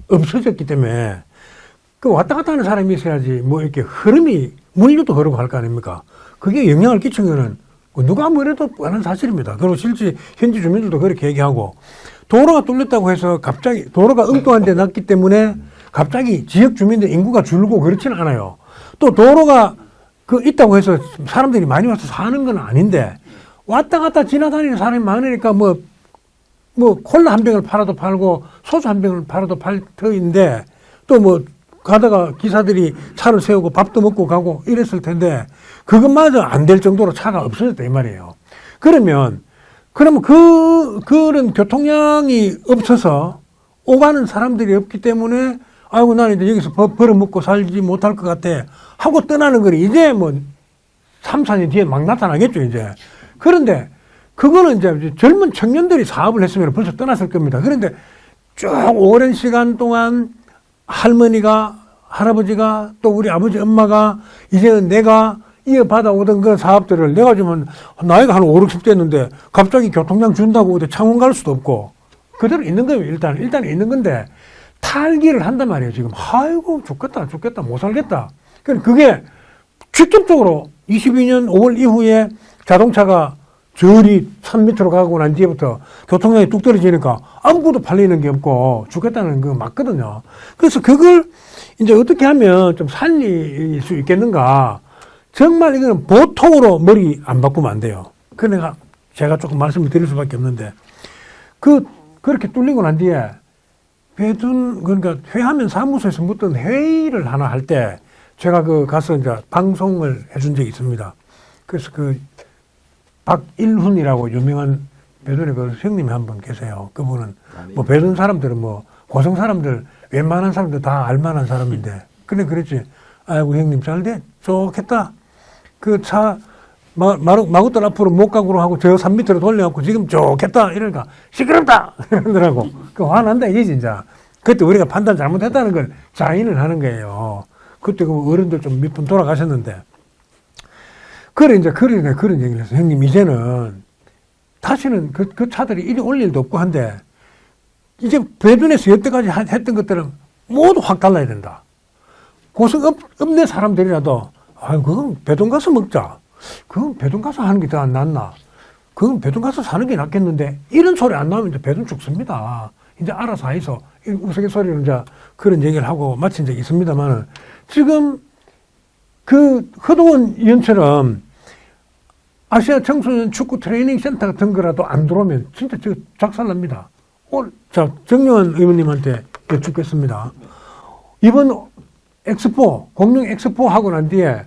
없어졌기 때문에 그 왔다 갔다 하는 사람이 있어야지 뭐 이렇게 흐름이, 물류도 흐르고 할 거 아닙니까? 그게 영향을 끼친 거는 누가 뭐래도 뻔한 사실입니다. 그리고 실제 현지 주민들도 그렇게 얘기하고, 도로가 뚫렸다고 해서 갑자기 도로가 엉뚱한 데 났기 때문에 갑자기 지역 주민들 인구가 줄고 그렇지는 않아요. 또 도로가 있다고 해서 사람들이 많이 와서 사는 건 아닌데 왔다 갔다 지나다니는 사람이 많으니까 뭐 뭐 콜라 한 병을 팔아도 팔고 소주 한 병을 팔아도 팔 터인데 또 뭐 가다가 기사들이 차를 세우고 밥도 먹고 가고 이랬을 텐데 그것마저 안 될 정도로 차가 없어졌다 이 말이에요. 그러면 그런 교통량이 없어서 오가는 사람들이 없기 때문에 아이고 나는 이제 여기서 벌어먹고 살지 못할 것 같아 하고 떠나는 거리 이제 뭐 3, 4년 뒤에 막 나타나겠죠 이제. 그런데 그거는 이제 젊은 청년들이 사업을 했으면 벌써 떠났을 겁니다. 그런데 쭉 오랜 시간 동안 할머니가 할아버지가 또 우리 아버지 엄마가 이제는 내가 이어받아 오던 그런 사업들을 내가 지금 나이가 한 5, 60 됐는데 갑자기 교통량 준다고 어디 창원 갈 수도 없고 그대로 있는 거예요. 일단 있는 건데 탈기를 한단 말이에요. 지금 아이고 죽겠다 못 살겠다. 그게 직접적으로 22년 5월 이후에 자동차가 저리 산 밑으로 가고 난 뒤에부터 교통량이 뚝 떨어지니까 아무것도 팔리는 게 없고 죽겠다는 거 맞거든요. 그래서 그걸 이제 어떻게 하면 좀 살릴 수 있겠는가. 정말 이거는 보통으로 머리 안 바꾸면 안 돼요. 그러니까 제가 조금 말씀을 드릴 수밖에 없는데 그렇게 뚫리고 난 뒤에 그러니까 회하면 사무소에서 묻던 회의를 하나 할 때 제가 가서 이제 방송을 해준 적이 있습니다. 그래서 박일훈이라고 유명한 배둔의 형님이 한 분 계세요. 그분은 뭐 배둔 사람들은 뭐 고성 사람들 웬만한 사람들 다 알만한 사람인데 그래 그랬지. 아이고 형님 잘돼 좋겠다. 그 차 마구들 앞으로 목각으로 하고 저 산 밑으로 돌려갖고 지금 좋겠다 이러니까 시끄럽다 이러더라고. 그 화난다 이게 진짜. 그때 우리가 판단 잘못했다는 걸 자인을 하는 거예요. 그때 그 어른들 좀 몇 분 돌아가셨는데. 그래, 이제, 그런 얘기를 했어. 형님, 이제는, 다시는 그 차들이 이리 올 일도 없고 한데, 이제 배둔에서 여태까지 했던 것들은 모두 확 달라야 된다. 고성 읍내 사람들이라도, 그건 배둔 가서 먹자. 그건 배둔 가서 하는 게 더 안 낫나. 그건 배둔 가서 사는 게 낫겠는데, 이런 소리 안 나오면 이제 배둔 죽습니다. 이제 알아서 해서, 우스갯소리로 이제 그런 얘기를 하고 마친 적이 있습니다만은, 지금, 허동원 의원처럼 아시아 청소년 축구 트레이닝 센터 같은 거라도 안 들어오면 진짜 작살납니다. 정영환 의원님한테 여쭙겠습니다. 이번 공룡 엑스포 하고 난 뒤에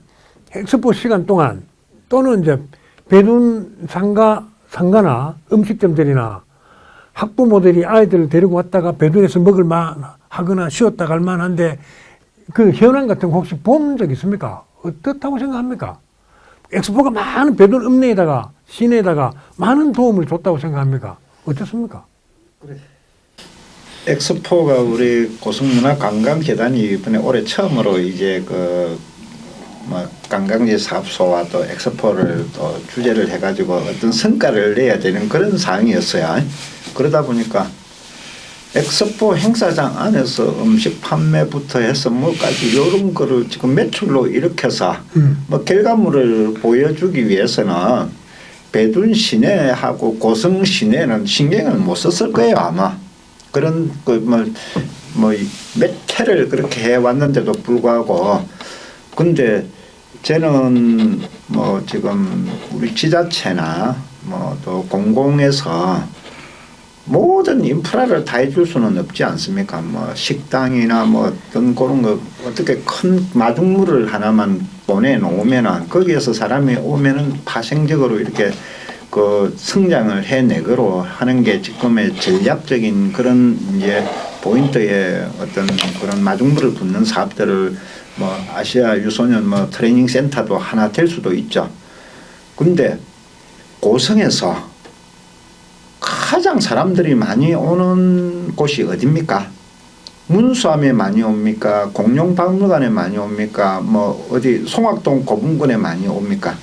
엑스포 시간 동안 또는 이제 배둔 상가나 음식점들이나 학부모들이 아이들을 데리고 왔다가 배둔에서 먹을 만하거나 쉬었다 갈 만한데 그 현황 같은 거 혹시 본 적 있습니까? 어떻다고 생각합니까? 엑스포가 많은 배둔 읍내에다가 시내에다가 많은 도움을 줬다고 생각합니까? 어떻습니까? 그래. 엑스포가 우리 고성문화관광재단이 이번에 올해 처음으로 이제 관광지 사업소와 또 엑스포를 또 주제를 해가지고 어떤 성과를 내야 되는 그런 상황이었어요. 그러다 보니까 엑스포 행사장 안에서 음식 판매부터 해서 뭐까지 이런 거를 지금 매출로 일으켜서 뭐 결과물을 보여주기 위해서는 배둔 시내하고 고성 시내는 신경을 못 썼을 거예요 아마. 그런 몇 해를 그렇게 해왔는데도 불구하고 근데 저는 뭐 지금 우리 지자체나 뭐 또 공공에서 모든 인프라를 다 해줄 수는 없지 않습니까? 뭐 식당이나 뭐 어떤 그런 거 어떻게 큰 마중물을 하나만 보내놓으면은 거기에서 사람이 오면은 파생적으로 이렇게 성장을 해내도록 하는 게 지금의 전략적인 그런 이제 포인트의 어떤 그런 마중물을 붓는 사업들을 뭐 아시아 유소년 뭐 트레이닝 센터도 하나 될 수도 있죠. 근데 고성에서 가장 사람들이 많이 오는 곳이 어딥니까? 문수암에 많이 옵니까? 공룡박물관에 많이 옵니까? 뭐 어디 송악동 고분군에 많이 옵니까?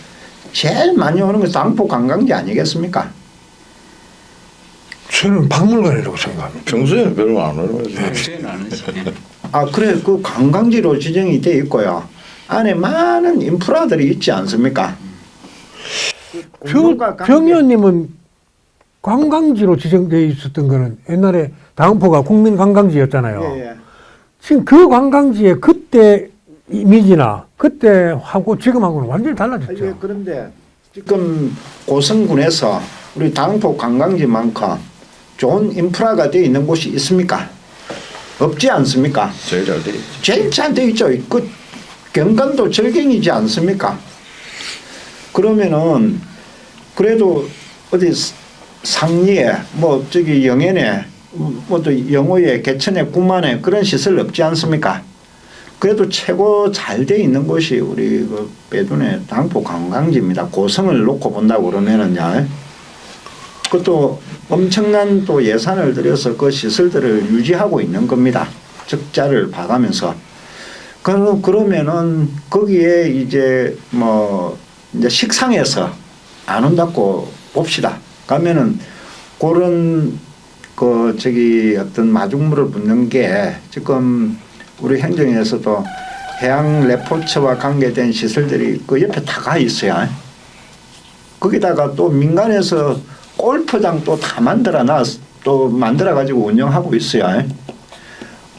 제일 많이 오는 것이 당포 관광지 아니겠습니까? 저는 박물관이라고 생각합니다. 평소에는 별로 안 오는 거지. 평소에는 안 하지. 그래 그 관광지로 지정이 돼 있고요. 안에 많은 인프라들이 있지 않습니까? 정 의원님은 관광지로 지정되어 있었던 거는 옛날에 당포가 국민관광지였잖아요. 예. 지금 그 관광지에 그때 이미지나 그때 하고 지금하고는 완전히 달라졌죠. 예, 그런데 지금 고성군에서 우리 당포 관광지만큼 좋은 인프라가 되어 있는 곳이 있습니까? 없지 않습니까? 제일 잘 돼 있죠. 제일 잘 되어 있죠. 그 경관도 절경이지 않습니까? 그러면은 그래도 어디 상리에 뭐 저기 영연에 뭐 또 영호에 개천에 구만에 그런 시설 없지 않습니까? 그래도 최고 잘 돼 있는 곳이 우리 그 배둔의 당포 관광지입니다. 고성을 놓고 본다고 그러면은요. 그것도 엄청난 또 예산을 들여서 그 시설들을 유지하고 있는 겁니다. 적자를 봐가면서. 그러면은 거기에 이제 뭐 이제 식상에서 안 온다고 봅시다. 가면은 그런 그 저기 어떤 마중물을 붓는 게 지금 우리 행정에서도 해양 레포츠와 관계된 시설들이 그 옆에 다 가 있어요. 거기다가 또 민간에서 골프장 또 다 또 만들어 가지고 운영하고 있어요.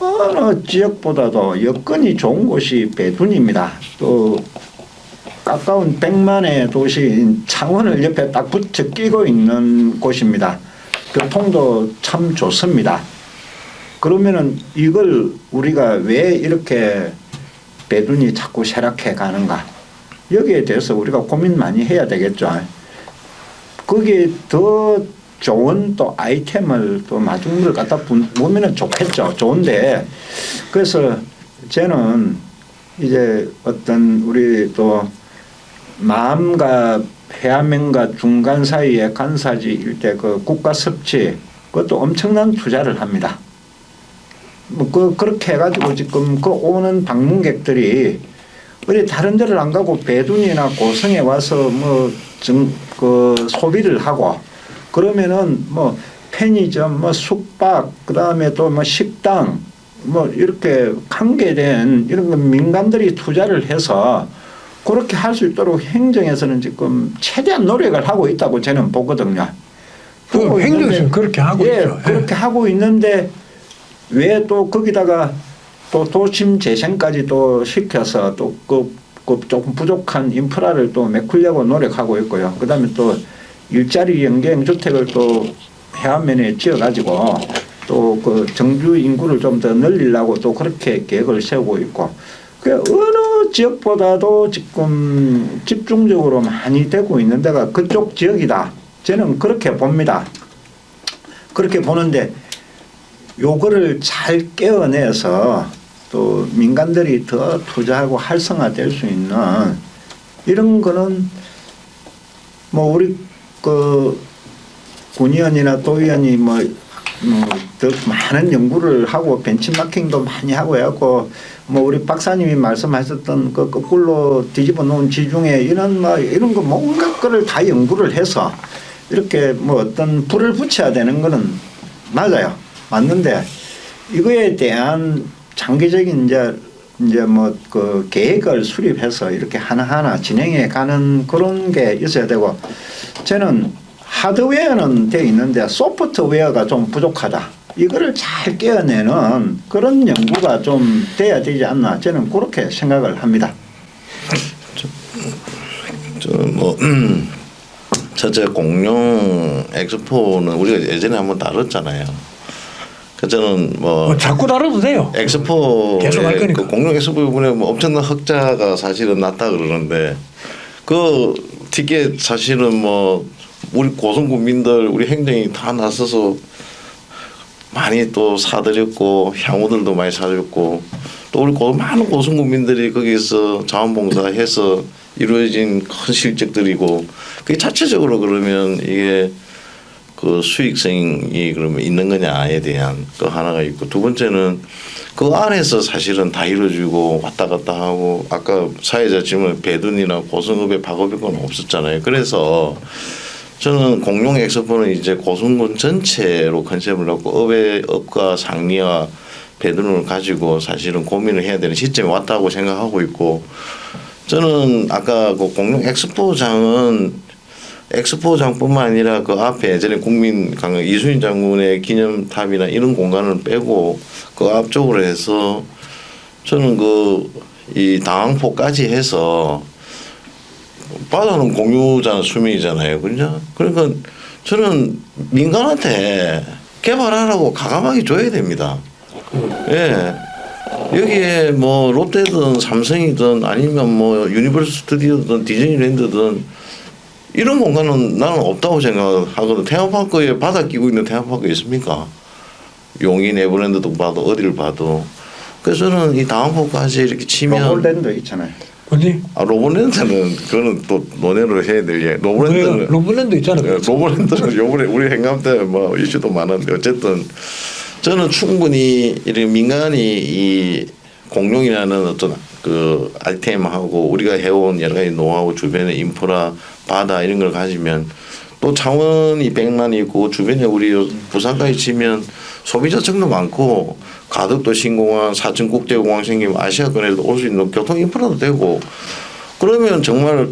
어느 지역보다도 여건이 좋은 곳이 배둔입니다. 또 가까운 100만의 도시인 창원을 옆에 딱 붙여 끼고 있는 곳입니다. 교통도 참 좋습니다. 그러면은 이걸 우리가 왜 이렇게 배둔이 자꾸 쇠락해 가는가? 여기에 대해서 우리가 고민 많이 해야 되겠죠. 거기에 더 좋은 또 아이템을 또 마중물을 갖다 보면은 좋겠죠. 좋은데 그래서 저는 이제 어떤 우리 또 마암과 해암행과 중간 사이에 간사지 일대 그 국가 섭지 그것도 엄청난 투자를 합니다. 뭐 그렇게 해가지고 지금 그 오는 방문객들이 어디 다른 데를 안 가고 배둔이나 고성에 와서 그 소비를 하고 그러면은 뭐 편의점, 뭐 숙박, 그 다음에 또 뭐 식당, 뭐 이렇게 관계된 이런 거 민간들이 투자를 해서 그렇게 할 수 있도록 행정에서는 지금 최대한 노력을 하고 있다고 저는 보거든요. 행정에서는 그렇게 하고 예, 있죠. 그렇게 하고 있는데 왜 또 거기다가 또 도심 재생까지 또 시켜서 또 그 조금 부족한 인프라를 또 메꾸려고 노력하고 있고요. 그 다음에 또 일자리 연계 주택을 또 해안면에 지어가지고 또 그 정주 인구를 좀 더 늘리려고 또 그렇게 계획을 세우고 있고 그 어느 지역보다도 지금 집중적으로 많이 되고 있는 데가 그쪽 지역이다. 저는 그렇게 봅니다. 그렇게 보는데 요거를 잘 깨어내서 또 민간들이 더 투자하고 활성화될 수 있는 이런 거는 뭐 우리 그 군의원이나 도의원이 뭐 더 많은 연구를 하고 벤치마킹도 많이 하고 해갖고 뭐 우리 박사님이 말씀하셨던 그 거꾸로 뒤집어 놓은 지중해 이런 뭐 이런 거 뭔가 거를 다 연구를 해서 이렇게 뭐 어떤 불을 붙여야 되는 거는 맞아요. 맞는데 이거에 대한 장기적인 이제 뭐 그 계획을 수립해서 이렇게 하나하나 진행해 가는 그런 게 있어야 되고 저는 하드웨어는 돼 있는데 소프트웨어가 좀 부족하다. 이거를 잘 깨어내는 그런 연구가 좀 돼야 되지 않나 저는 그렇게 생각을 합니다. 뭐 첫째 공룡 엑스포는 우리가 예전에 한번 다뤘잖아요. 그 저는 뭐 자꾸 다뤄도 돼요. 엑스포 계속 할 거니까. 그 공룡 엑스포 이번에 뭐 엄청난 흑자가 사실은 났다 그러는데 그 티켓 사실은 뭐 우리 고성 국민들 우리 행정이 다 나서서 많이 또 사드렸고 향후들도 많이 사줬고 또 우리 많은 고성 국민들이 거기서 자원봉사해서 이루어진 큰 실적들이고 그게 자체적으로 그러면 이게 그 수익성이 그러면 있는 거냐에 대한 그 하나가 있고 두 번째는 그 안에서 사실은 다 이루어지고 왔다 갔다 하고 아까 사회자 질문 배둔이나 고성읍에 박업이건 없었잖아요. 그래서 저는 공룡 엑스포는 이제 고성군 전체로 컨셉을 놓고 업과 상리와 배둔을 가지고 사실은 고민을 해야 되는 시점에 왔다고 생각하고 있고 저는 아까 그 공룡 엑스포장은 엑스포장뿐만 아니라 그 앞에 예전에 국민강령 이순신 장군의 기념탑이나 이런 공간을 빼고 그 앞쪽으로 해서 저는 그 이 당항포까지 해서 바다는 공유잖아 수민이잖아요, 그죠? 그러니까 저는 민간한테 개발하라고 가감하게 줘야 됩니다. 예. 여기에 뭐 롯데든 삼성이든 아니면 뭐 유니버설 스튜디오든 디즈니랜드든 이런 공간은 나는 없다고 생각하거든. 테마파크에 바닥 끼고 있는 테마파크 있습니까? 용인 에버랜드도 봐도 어디를 봐도. 그래서 저는 이 다음번까지 이렇게 치면 로볼랜드 있잖아요. 어디? 로봇랜드는 그거는 또 논의를 해야 될 예. 로봇랜드는 로블랜드 있잖아요. 예, 로봇랜드는 요번에 우리 행감 때 뭐 이슈도 많았는데 어쨌든 저는 충분히 이렇게 민간이 이 공룡이라는 어떤 그 아이템하고 우리가 해온 여러 가지 노하우 주변의 인프라 바다 이런 걸 가지면 또 창원이 100만 있고 주변에 우리 부산까지 치면 소비자층도 많고 가덕도 신공항 사천 국제공항 생기면 아시아권에도 올 수 있는 교통 인프라도 되고 그러면 정말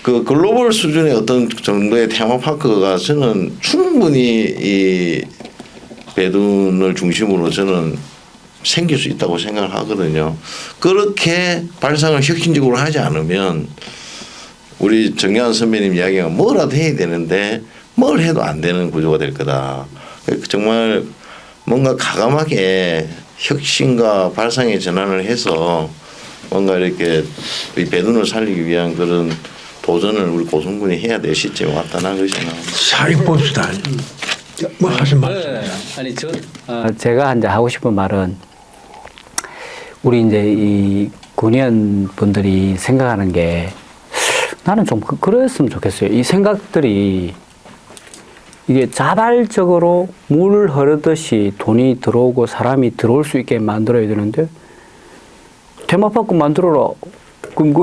그 글로벌 수준의 어떤 정도의 테마파크가 저는 충분히 이 배둔을 중심으로 저는 생길 수 있다고 생각을 하거든요. 그렇게 발상을 혁신적으로 하지 않으면 우리 정여한 선배님 이야기가 뭐라도 해야 되는데 뭘 해도 안 되는 구조가 될 거다. 정말 뭔가 가감하게 혁신과 발상의 전환을 해서 뭔가 이렇게 이 배둔을 살리기 위한 그런 도전을 우리 고성군이 해야 될 시점에 왔다는 것이 생각합니다. 자, 이거 봅시다. 뭐 하신 말씀. 아니 제가 이제 하고 싶은 말은 우리 이제 이 군의원 분들이 생각하는 게 나는 좀 그랬으면 좋겠어요. 이 생각들이 이게 자발적으로 물 흐르듯이 돈이 들어오고 사람이 들어올 수 있게 만들어야 되는데 테마파크 만들어라. 그럼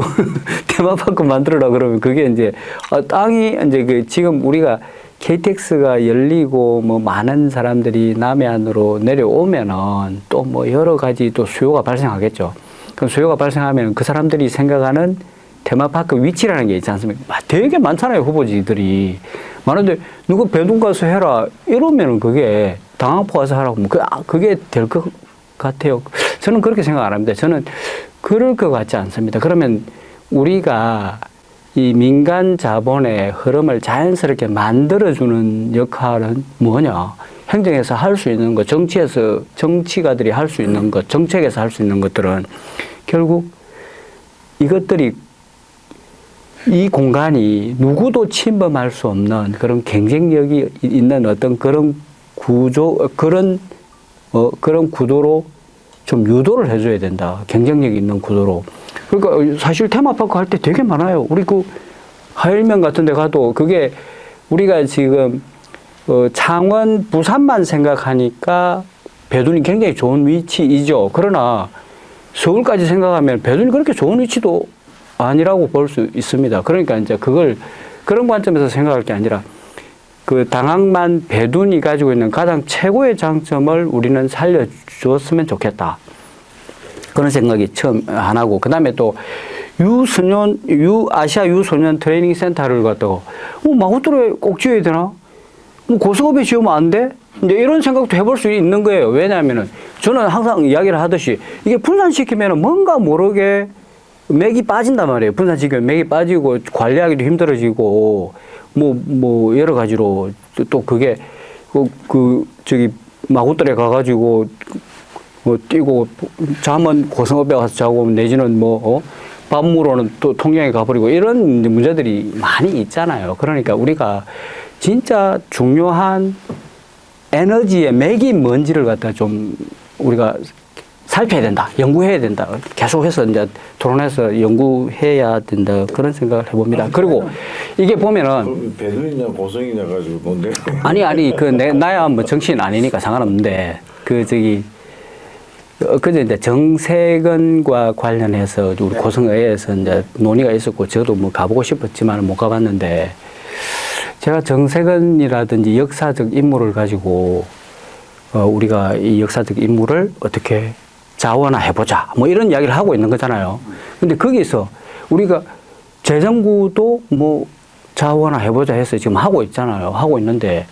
테마파크 만들어라 그러면 그게 이제 땅이 이제 그 지금 우리가 KTX가 열리고 뭐 많은 사람들이 남해안으로 내려오면은 또 뭐 여러 가지 또 수요가 발생하겠죠. 그럼 수요가 발생하면 그 사람들이 생각하는 테마파크 위치라는 게 있지 않습니까? 되게 많잖아요, 후보지들이. 많은데 누구 배동 가서 해라 이러면은 그게 당항포 가서 하라고 뭐 그게 될 것 같아요. 저는 그렇게 생각 안 합니다. 저는 그럴 것 같지 않습니다. 그러면 우리가 이 민간 자본의 흐름을 자연스럽게 만들어주는 역할은 뭐냐? 행정에서 할 수 있는 것, 정치에서 정치가들이 할 수 있는 것, 정책에서 할 수 있는 것들은 결국 이것들이 이 공간이 누구도 침범할 수 없는 그런 경쟁력이 있는 어떤 그런 구조, 그런 구도로 좀 유도를 해줘야 된다. 경쟁력이 있는 구도로. 그러니까 사실 테마파크 할 때 되게 많아요. 우리 그 하일면 같은 데 가도 그게 우리가 지금 창원, 부산만 생각하니까 배둔이 굉장히 좋은 위치이죠. 그러나 서울까지 생각하면 배둔이 그렇게 좋은 위치도 아니라고 볼 수 있습니다. 그러니까 이제 그걸 그런 관점에서 생각할 게 아니라 그 당항만 배둔이 가지고 있는 가장 최고의 장점을 우리는 살려주었으면 좋겠다. 그런 생각이 처음 하나고, 그 다음에 또 아시아 유소년 트레이닝 센터를 갖다가 마구토로에 꼭 지어야 되나? 고성읍에 지으면 안 돼? 이제 이런 생각도 해볼 수 있는 거예요. 왜냐하면은 저는 항상 이야기를 하듯이 이게 분산시키면은 뭔가 모르게 맥이 빠진단 말이에요. 분산시키면 맥이 빠지고 관리하기도 힘들어지고 뭐 여러 가지로 또 그게 저기 마구토에 가가지고 뛰고 잠은 고성읍에 가서 자고 내지는 밤무로는 또 통영에 가버리고 이런 문제들이 많이 있잖아요. 그러니까 우리가 진짜 중요한 에너지의 맥이 뭔지를 갖다 좀 우리가 살펴야 된다. 연구해야 된다. 계속해서 이제 토론해서 연구해야 된다. 그런 생각을 해봅니다. 그리고 이게 보면은 배둔이냐 고성이냐 가지고 뭔데? 아니 나야 뭐 정치인 아니니까 상관없는데 그제 이제 정세건과 관련해서 우리 고성의회에서 이제 논의가 있었고 저도 뭐 가보고 싶었지만 못 가봤는데 제가 정세건이라든지 역사적 인물을 가지고 우리가 이 역사적 인물을 어떻게 자원화해보자 뭐 이런 이야기를 하고 있는 거잖아요. 근데 거기서 우리가 재정구도 뭐 자원화해보자 해서 지금 하고 있잖아요. 하고 있는데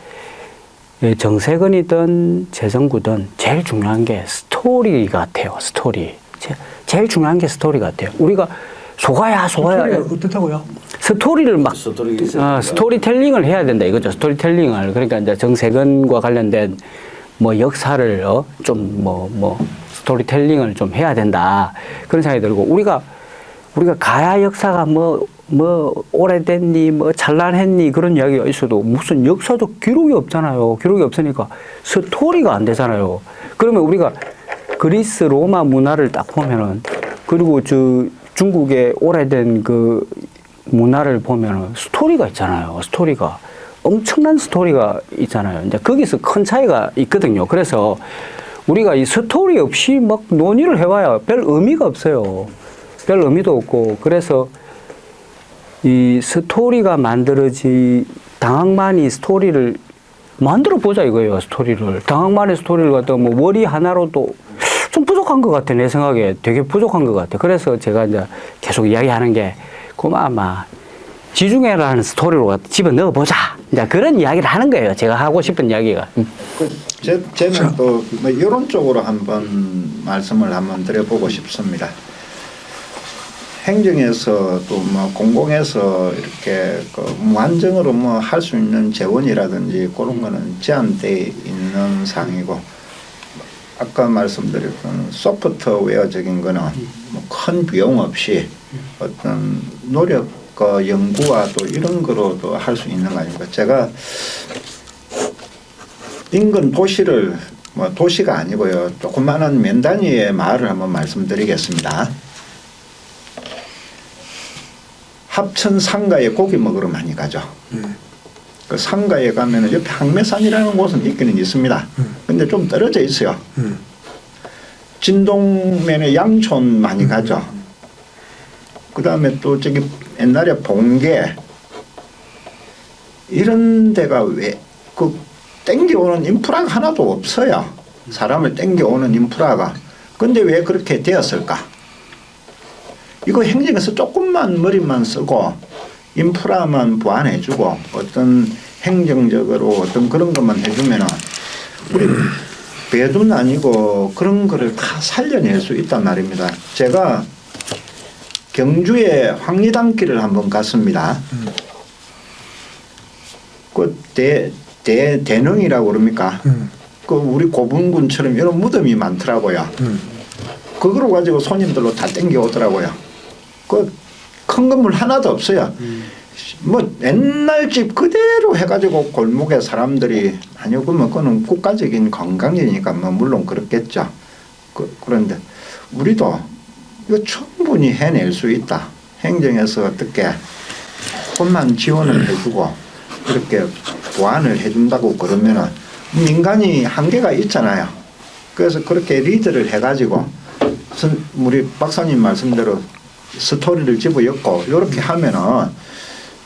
정세건이든 재정구든 제일 중요한 게 스토리 같아요. 스토리. 제일 중요한 게 스토리 같아요. 우리가 속아야. 어떻다고요? 스토리를 막 스토리텔링을 해야 된다 이거죠. 스토리텔링을. 그러니까 이제 정세건과 관련된 뭐 역사를 좀 스토리텔링을 좀 해야 된다 그런 생각이 들고 우리가 가야 역사가 뭐 오래됐니 뭐 찬란했니 그런 이야기가 있어도 무슨 역사적 기록이 없잖아요. 기록이 없으니까 스토리가 안 되잖아요. 그러면 우리가 그리스 로마 문화를 딱 보면은 그리고 중국의 오래된 그 문화를 보면은 스토리가 있잖아요. 스토리가 엄청난 스토리가 있잖아요. 이제 거기서 큰 차이가 있거든요. 그래서 우리가 이 스토리 없이 막 논의를 해봐야 별 의미가 없어요. 별 의미도 없고 그래서 이 스토리가 당학만이 스토리를 만들어 보자 이거예요. 스토리를 당학만의 스토리를 갖다가 뭐 머리 하나로도 좀 부족한 것 같아. 내 생각에 되게 부족한 것 같아. 그래서 제가 이제 계속 이야기하는 게 고마마 지중해라는 스토리로 갖다 집어 넣어보자. 이제 그런 이야기를 하는 거예요. 제가 하고 싶은 이야기가. 저는 또 뭐 이런 쪽으로 한번 말씀을 한번 드려보고 싶습니다. 행정에서 또 뭐 공공에서 이렇게 그 무한정으로 뭐 할 수 있는 재원이라든지 그런 거는 제한돼 있는 상이고 아까 말씀드렸던 소프트웨어적인 거는 뭐 큰 비용 없이 어떤 노력과 연구와 또 이런 거로도 할 수 있는 거 아닙니까? 제가 인근 도시를 뭐 도시가 아니고요. 조그마한 면 단위의 마을을 한번 말씀드리겠습니다. 합천 상가에 고기 먹으러 많이 가죠. 그 상가에 가면은 옆에 항매산이라는 곳은 있기는 있습니다. 근데 좀 떨어져 있어요. 진동면에 양촌 많이 가죠. 그 다음에 또 저기 옛날에 봉계 이런 데가 왜 땡겨오는 인프라가 하나도 없어요. 사람을 땡겨오는 인프라가. 근데 왜 그렇게 되었을까? 이거 행정에서 조금만 머리만 쓰고 인프라만 보완해주고 어떤 행정적으로 어떤 그런 것만 해주면은 우리 배도는 아니고 그런 거를 다 살려낼 수 있단 말입니다. 제가 경주에 황리단길을 한번 갔습니다. 그 대능이라고 그럽니까? 그 우리 고분군처럼 이런 무덤이 많더라고요. 그거로 가지고 손님들로 다 땡겨오더라고요. 그 큰 건물 하나도 없어요. 뭐 옛날 집 그대로 해가지고 골목에 사람들이 많이 오면 그거는 국가적인 관광지니까 뭐 물론 그렇겠죠. 그런데 우리도 이거 충분히 해낼 수 있다. 행정에서 어떻게 조금만 지원을 해주고 그렇게 보완을 해준다고 그러면은 민간이 한계가 있잖아요. 그래서 그렇게 리드를 해가지고 우리 박사님 말씀대로 스토리를 집어넣고 이렇게 하면은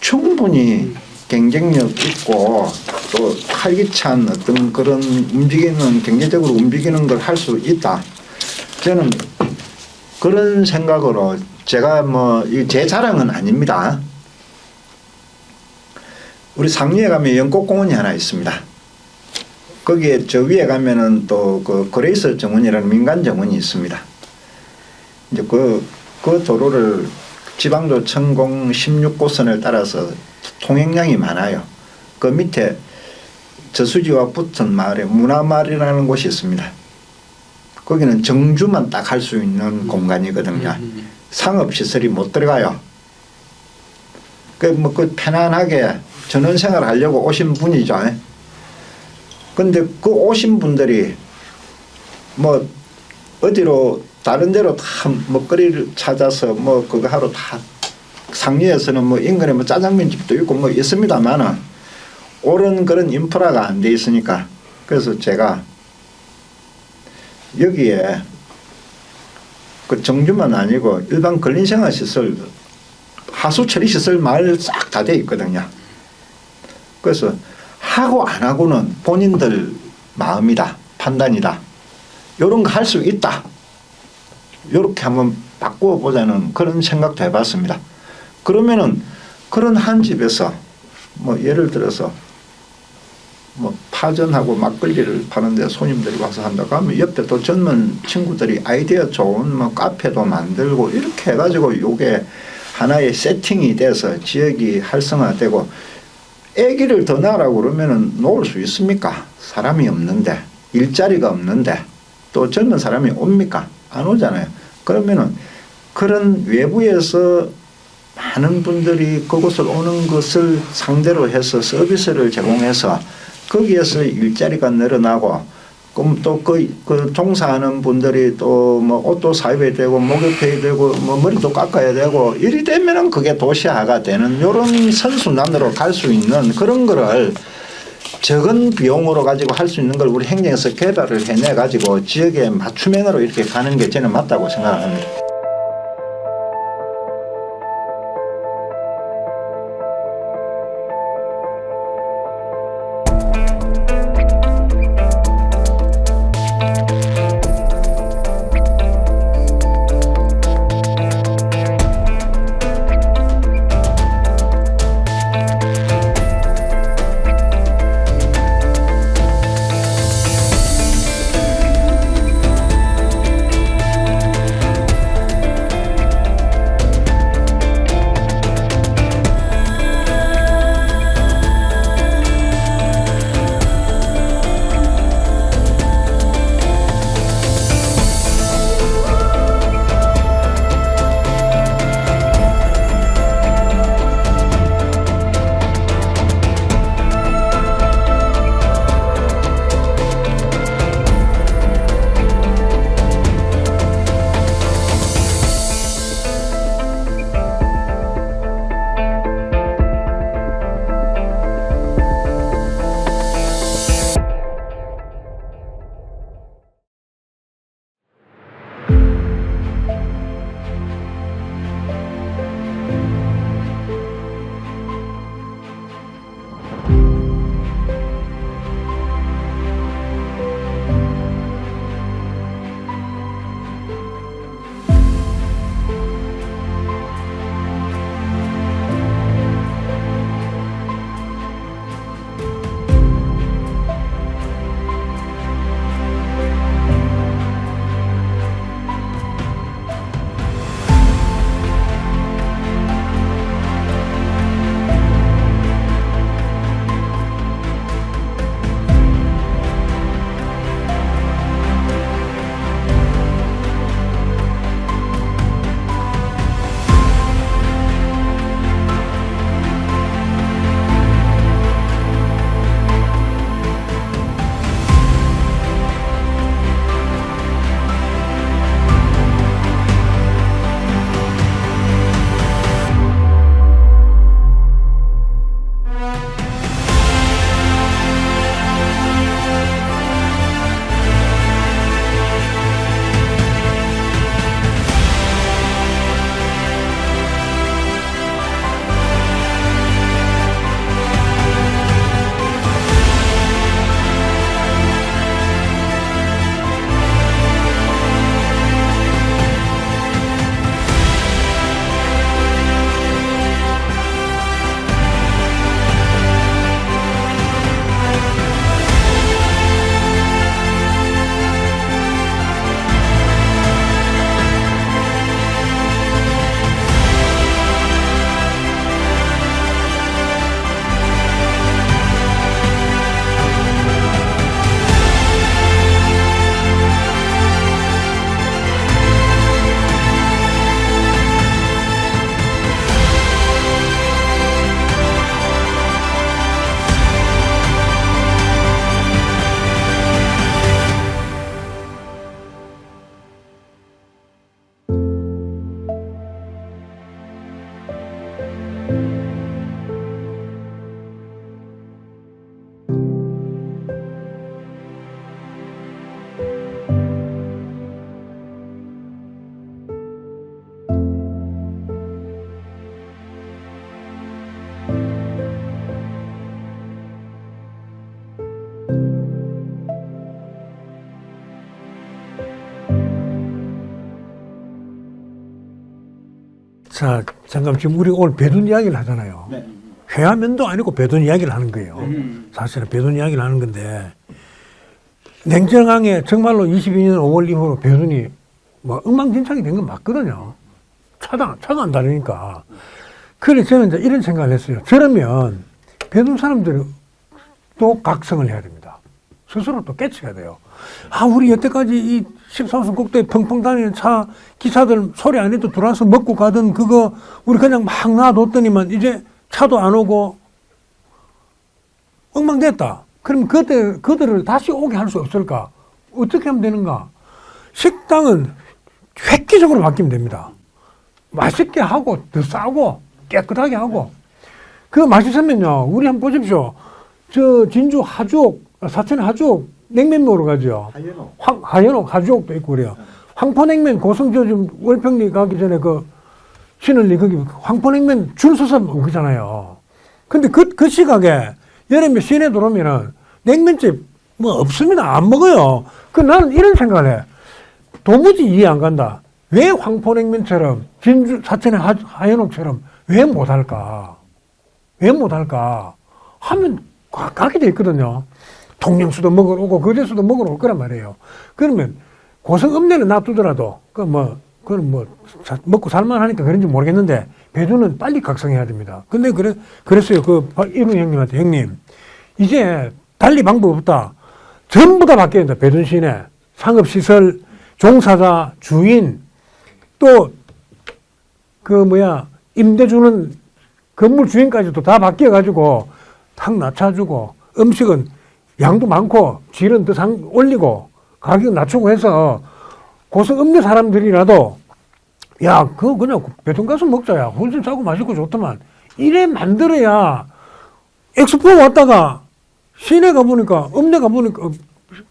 충분히 경쟁력 있고 또 활기찬 어떤 그런 경제적으로 움직이는 걸 할 수 있다. 저는 그런 생각으로 제가 뭐 제 자랑은 아닙니다. 우리 상류에 가면 연꽃공원이 하나 있습니다. 거기에 저 위에 가면은 또 그 그레이스 정원이라는 민간 정원이 있습니다. 이제 그 도로를 지방도 천공 16호선을 따라서 통행량이 많아요. 그 밑에 저수지와 붙은 마을에 문화마을이라는 곳이 있습니다. 거기는 정주만 딱 할 수 있는 공간이거든요. 상업시설이 못 들어가요. 그 편안하게 전원생활 하려고 오신 분이죠. 근데 그 오신 분들이 뭐 어디로 다른 데로 다 먹거리를 찾아서 뭐 그거 하러 다 상류에서는 뭐 인근에 뭐 짜장면 집도 있고 뭐 있습니다만은 옳은 그런 인프라가 안 돼 있으니까 그래서 제가 여기에 그 정주만 아니고 일반 근린생활시설 하수처리시설 마을 싹 다 돼 있거든요. 그래서 하고 안 하고는 본인들 마음이다. 판단이다. 이런 거 할 수 있다. 이렇게 한번 바꾸어 보자는 그런 생각도 해봤습니다. 그러면은 그런 한 집에서 뭐 예를 들어서 뭐 파전하고 막걸리를 파는데 손님들이 와서 한다고 하면 옆에 또 젊은 친구들이 아이디어 좋은 뭐 카페도 만들고 이렇게 해가지고 요게 하나의 세팅이 돼서 지역이 활성화되고 애기를 더 낳으라고 그러면은 놓을 수 있습니까? 사람이 없는데, 일자리가 없는데, 또 젊은 사람이 옵니까? 안 오잖아요. 그러면은 그런 외부에서 많은 분들이 그곳을 오는 것을 상대로 해서 서비스를 제공해서 거기에서 일자리가 늘어나고, 그럼 또 그 종사하는 분들이 또 뭐 옷도 사입어야 되고 목욕해야 되고 뭐 머리도 깎아야 되고 이리 되면은 그게 도시화가 되는 요런 선순환으로 갈 수 있는 그런 거를 적은 비용으로 가지고 할 수 있는 걸 우리 행정에서 개발을 해내 가지고 지역에 맞춤형으로 이렇게 가는 게 저는 맞다고 생각합니다. 자, 잠깐 지금 우리 오늘 배둔 이야기를 하잖아요. 네. 회화면도 아니고 배돈 이야기를 하는 거예요. 사실은 배돈 이야기를 하는 건데 냉정하게 정말로 22년 5월 이후로 배돈이 뭐 엉망진창이 된 건 맞거든요. 차가 안 다르니까. 그래서 저는 이제 이런 생각을 했어요. 저러면 배돈 사람들이 또 각성을 해야 됩니다. 스스로 또 깨쳐야 돼요. 아, 우리 여태까지 이 14호선 국도에 펑펑 다니는 차 기사들 소리 안 해도 들어와서 먹고 가던 그거 우리 그냥 막 놔뒀더니만 이제 차도 안 오고 엉망됐다. 그럼 그들을 다시 오게 할 수 없을까? 어떻게 하면 되는가? 식당은 획기적으로 바뀌면 됩니다. 맛있게 하고 더 싸고 깨끗하게 하고 그 맛있으면요. 우리 한번 보십시오. 저 진주 하주옥, 사천 하주옥 냉면 먹으러 가죠. 하연옥 하주옥도 있고 그래요. 황포냉면 고성저 좀 월평리 가기 전에 그 신을리 거기 황포냉면 줄 서서 먹잖아요. 근데 그 시각에 여름에 시내 들어오면은 냉면집 뭐 없습니다. 안 먹어요. 그 나는 이런 생각을 해. 도무지 이해 안 간다. 왜 황포냉면처럼 진주 사천의 하연옥처럼 왜 못할까? 왜 못할까? 하면 가게 돼 있거든요. 통영수도 먹으러 오고 거제수도 먹으러 올 거란 말이에요. 그러면 고성읍내는 놔두더라도 그건 먹고 살만하니까 그런지 모르겠는데 배두는 빨리 각성해야 됩니다. 근데 그랬어요. 이룬 형님한테 형님 이제 달리 방법 없다. 전부 다 바뀌어야 된다. 배둔 시내 상업시설 종사자 주인 또 임대 주는 건물 주인까지도 다 바뀌어가지고 탁 낮춰주고 음식은 양도 많고 질은 더 올리고 가격 낮추고 해서 고성읍내 사람들이라도 야 그거 그냥 배돈 가서 먹자야 훨씬 싸고 맛있고 좋더만 이래 만들어야 엑스포 왔다가 시내 가보니까 읍내 가보니까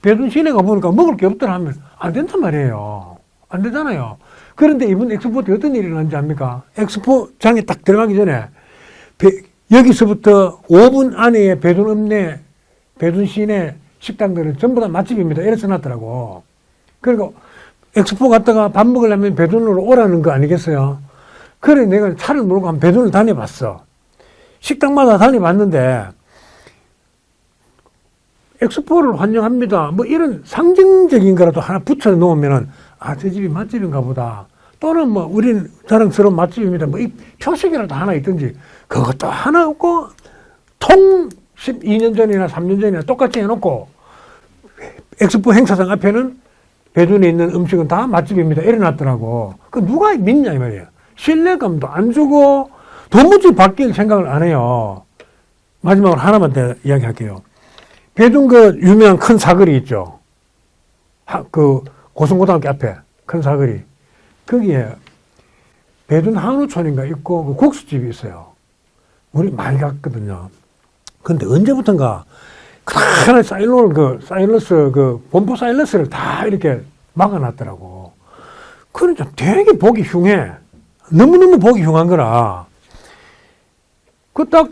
배돈 시내 가보니까 먹을 게 없더라 하면 안 된단 말이에요. 안 되잖아요. 그런데 이번 엑스포 때 어떤 일이 일어났는지 압니까? 엑스포장에 딱 들어가기 전에 여기서부터 5분 안에 배돈 읍내 배돈 시내 식당들은 전부 다 맛집입니다. 이래 써놨더라고. 그리고 엑스포 갔다가 밥 먹으려면 배돈으로 오라는 거 아니겠어요? 그래 내가 차를 몰고 한 배돈을 다녀봤어. 식당마다 다녀봤는데 엑스포를 환영합니다. 뭐 이런 상징적인 거라도 하나 붙여 놓으면은 아, 저 집이 맛집인가 보다. 또는 뭐 우리는 자랑스러운 맛집입니다. 뭐 이 표식이라도 하나 있든지 그것도 하나 없고 통 12년 전이나 3년 전이나 똑같이 해놓고 엑스포 행사장 앞에는 배준에 있는 음식은 다 맛집입니다. 이래놨더라고. 그 누가 믿냐 이 말이야. 신뢰감도 안 주고 도무지 바뀔 생각을 안 해요. 마지막으로 하나만 더 이야기할게요. 배준 그 유명한 큰 사거리 있죠. 그 고성고등학교 앞에 큰 사거리. 거기에 배준 한우촌인가 있고 그 국수집이 있어요. 우리 많이 갔거든요. 근데 언제부턴가 하나 사일러스 본포 사일러스를 다 이렇게 막아놨더라고. 그러니까 되게 보기 흉해. 너무너무 보기 흉한 거라. 딱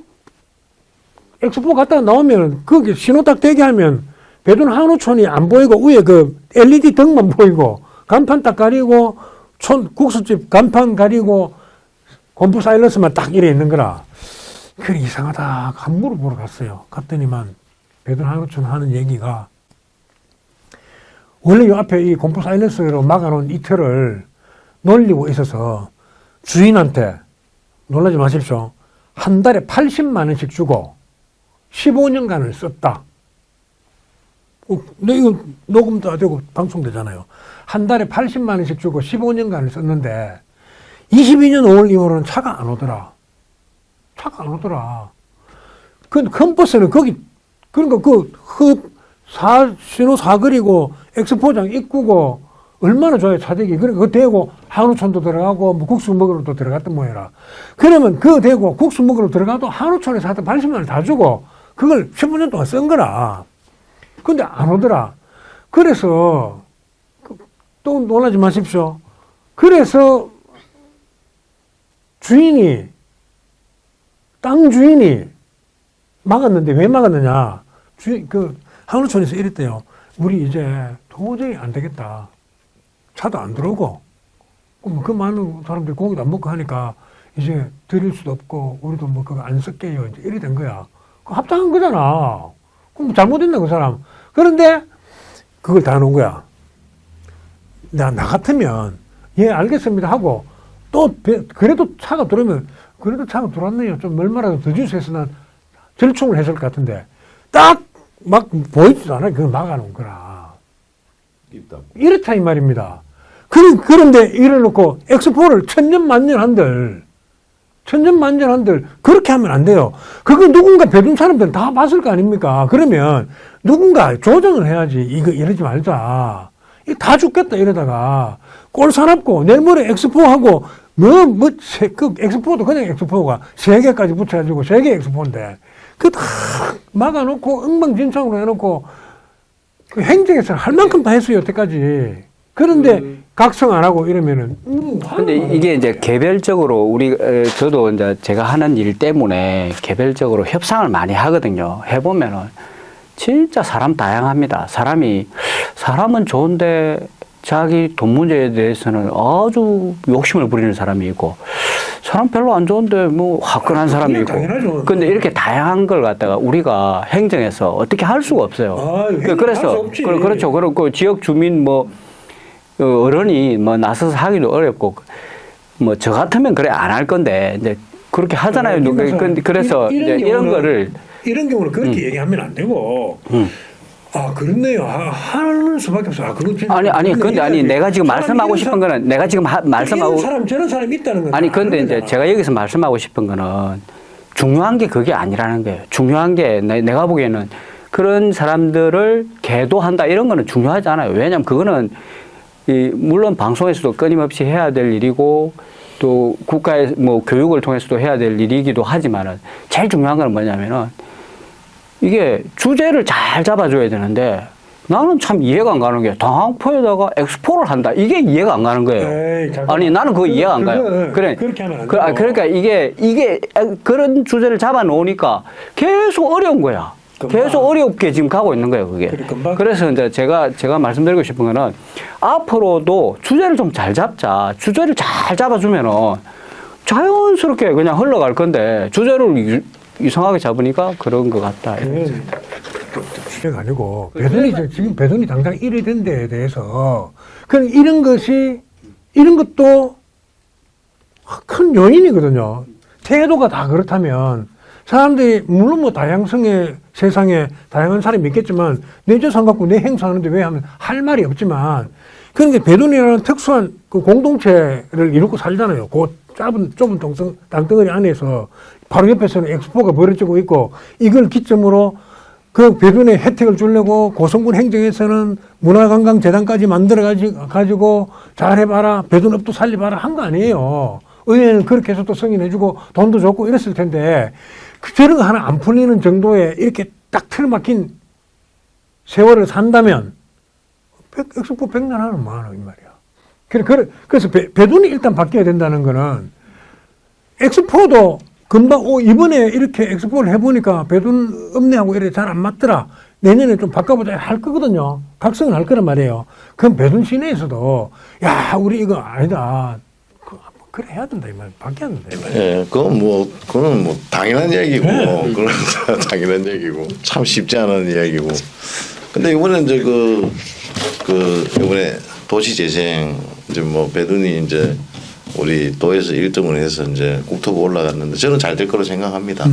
엑스포 갔다가 나오면 거기 신호 딱 대기하면 배돈 한우촌이 안 보이고 위에 그 LED 등만 보이고 간판 딱 가리고 국수집 간판 가리고 본포 사일러스만 딱 이래 있는 거라. 그래 이상하다. 간무를 보러 갔어요. 갔더니만 배돈 한우촌 하는 얘기가 원래 요 앞에 이 공포 사일런스로 막아놓은 이 틀을 놀리고 있어서 주인한테 놀라지 마십시오. 한 달에 80만 원씩 주고 15년간을 썼다. 이거 녹음도 안 되고 방송되잖아요. 한 달에 80만 원씩 주고 15년간을 썼는데 22년 5월 이후로는 차가 안 오더라. 큰 버스는 거기 그러니까 신호 사거리고 엑스포장 입구고 얼마나 좋아요 차대기. 그러니까 그거 대고 한우촌도 들어가고 뭐 국수 먹으러도 들어갔던 모양이라. 그러면 그거 대고 국수 먹으러 들어가도 한우촌에서 하여튼 80만 원 다 주고 그걸 15년 동안 쓴 거라. 근데 안 오더라. 그래서 또 놀라지 마십시오. 그래서 땅 주인이 막았는데 왜 막았느냐. 한우촌에서 이랬대요. 우리 이제 도저히 안 되겠다. 차도 안 들어오고, 그 많은 사람들이 고기도 안 먹고 하니까, 이제 드릴 수도 없고 우리도 뭐 그거 안 쓸게요. 이제 이래 된 거야. 그 합당한 거잖아. 그럼 잘못했나 그 사람. 그런데 그걸 다 놓은 거야. 나 같으면 예 알겠습니다 하고 또 그래도 차가 들어오면 그래도 차가 들어왔네요. 좀 얼마라도 더 주세요 해서 난 절충을 했을 것 같은데 딱 막 보이지도 않아. 그걸 막아놓은 거라. 이렇다 이 말입니다. 그런데 이래놓고 엑스포를 천년만년 한들 그렇게 하면 안 돼요. 그거 누군가 배둔 사람들은 다 봤을 거 아닙니까? 그러면 누군가 조정을 해야지. 이거 이러지 말자. 이거 다 죽겠다 이러다가 꼴 사납고 내일 모레 엑스포하고 그 엑스포도 그냥 엑스포가 3개까지 붙여가지고 3개 엑스포인데 그 다 막아놓고 엉망진창으로 해놓고 그 행정에서는 할 만큼 다 했어요 여태까지. 그런데 각성 안 하고 이러면은. 근데 이게 이제 개별적으로 저도 이제 제가 하는 일 때문에 개별적으로 협상을 많이 하거든요. 해보면은 진짜 사람 다양합니다. 사람은 좋은데 자기 돈 문제에 대해서는 아주 욕심을 부리는 사람이 있고 사람 별로 안 좋은데 뭐 화끈한 사람이 있고. 당연하죠. 근데 이렇게 다양한 걸 갖다가 우리가 행정에서 어떻게 할 수가 없어요. 그래서 그렇죠. 그리고 지역 주민 어른이 나서서 하기도 어렵고 저 같으면 그래 안 할 건데 이제 그렇게 하잖아요. 그래서 이런 거를 이런 경우는 그렇게 얘기하면 안 되고. 아 그렇네요. 하는 수밖에 없어. 근데 내가 지금 말씀하고 싶은 거는 내가 지금 말씀하고 저런 사람 있다는 거. 근데 이제 제가 여기서 말씀하고 싶은 거는 중요한 게 그게 아니라는 거예요. 중요한 게 내가 보기에는 그런 사람들을 계도한다 이런 거는 중요하지 않아요. 왜냐하면 그거는 물론 방송에서도 끊임없이 해야 될 일이고 또 국가의 교육을 통해서도 해야 될 일이기도 하지만은 제일 중요한 건 뭐냐면은 이게 주제를 잘 잡아줘야 되는데 나는 참 이해가 안 가는 게 당항포에다가 엑스포를 한다. 이게 이해가 안 가는 거예요. 아니 나는 그거 이해가 안 가요. 그렇게 하면 안 돼요. 그러니까 이게 그런 주제를 잡아 놓으니까 계속 어려운 거야. 계속 어렵게 지금 가고 있는 거예요, 그게. 그래서 이제 제가 말씀드리고 싶은 거는 앞으로도 주제를 좀 잘 잡자. 주제를 잘 잡아주면은 자연스럽게 그냥 흘러갈 건데 주제를 이상하게 잡으니까 그런 것 같다. 주제가 아니고 지금 배돈이 당장 1위 된 데에 대해서 그럼 이런 것도 큰 요인이거든요. 태도가 다 그렇다면 사람들이 물론 다양성의 세상에 다양한 사람이 있겠지만 내 재산 갖고 내 행사하는데 왜 하면 할 말이 없지만 그러니까 배돈이라는 특수한 그 공동체를 이루고 살잖아요. 그 좁은 땅덩어리 안에서 바로 옆에서는 엑스포가 벌어지고 있고 이걸 기점으로 그 배돈의 혜택을 주려고 고성군 행정에서는 문화관광재단까지 만들어가지고 잘해봐라 배돈업도 살려봐라 한 거 아니에요. 의회는 그렇게 해서 또 승인해주고 돈도 줬고 이랬을 텐데 저런 거 하나 안 풀리는 정도에 이렇게 딱 틀막힌 세월을 산다면 엑스포 100년 하는 뭐하노 이 말이야. 그래서 배돈이 일단 바뀌어야 된다는 거는 엑스포도 금방 이번에 이렇게 엑스포를 해보니까 배돈 업내하고 이렇게 잘 안 맞더라. 내년에 좀 바꿔보자 할 거거든요. 각성을 할 거란 말이에요. 그럼 배돈 시내에서도 야 우리 이거 아니다. 그래 해야 된다 이 말. 바뀌어야 된다 이 말. 예, 그건 당연한 얘기고, 그건 당연한 얘기고, 참 쉽지 않은 이야기고. 근데 이번에 이제 이번에 도시재생 이제 배돈이 이제 우리 도에서 1등을 해서 이제 국토부 올라갔는데 저는 잘 될 거로 생각합니다.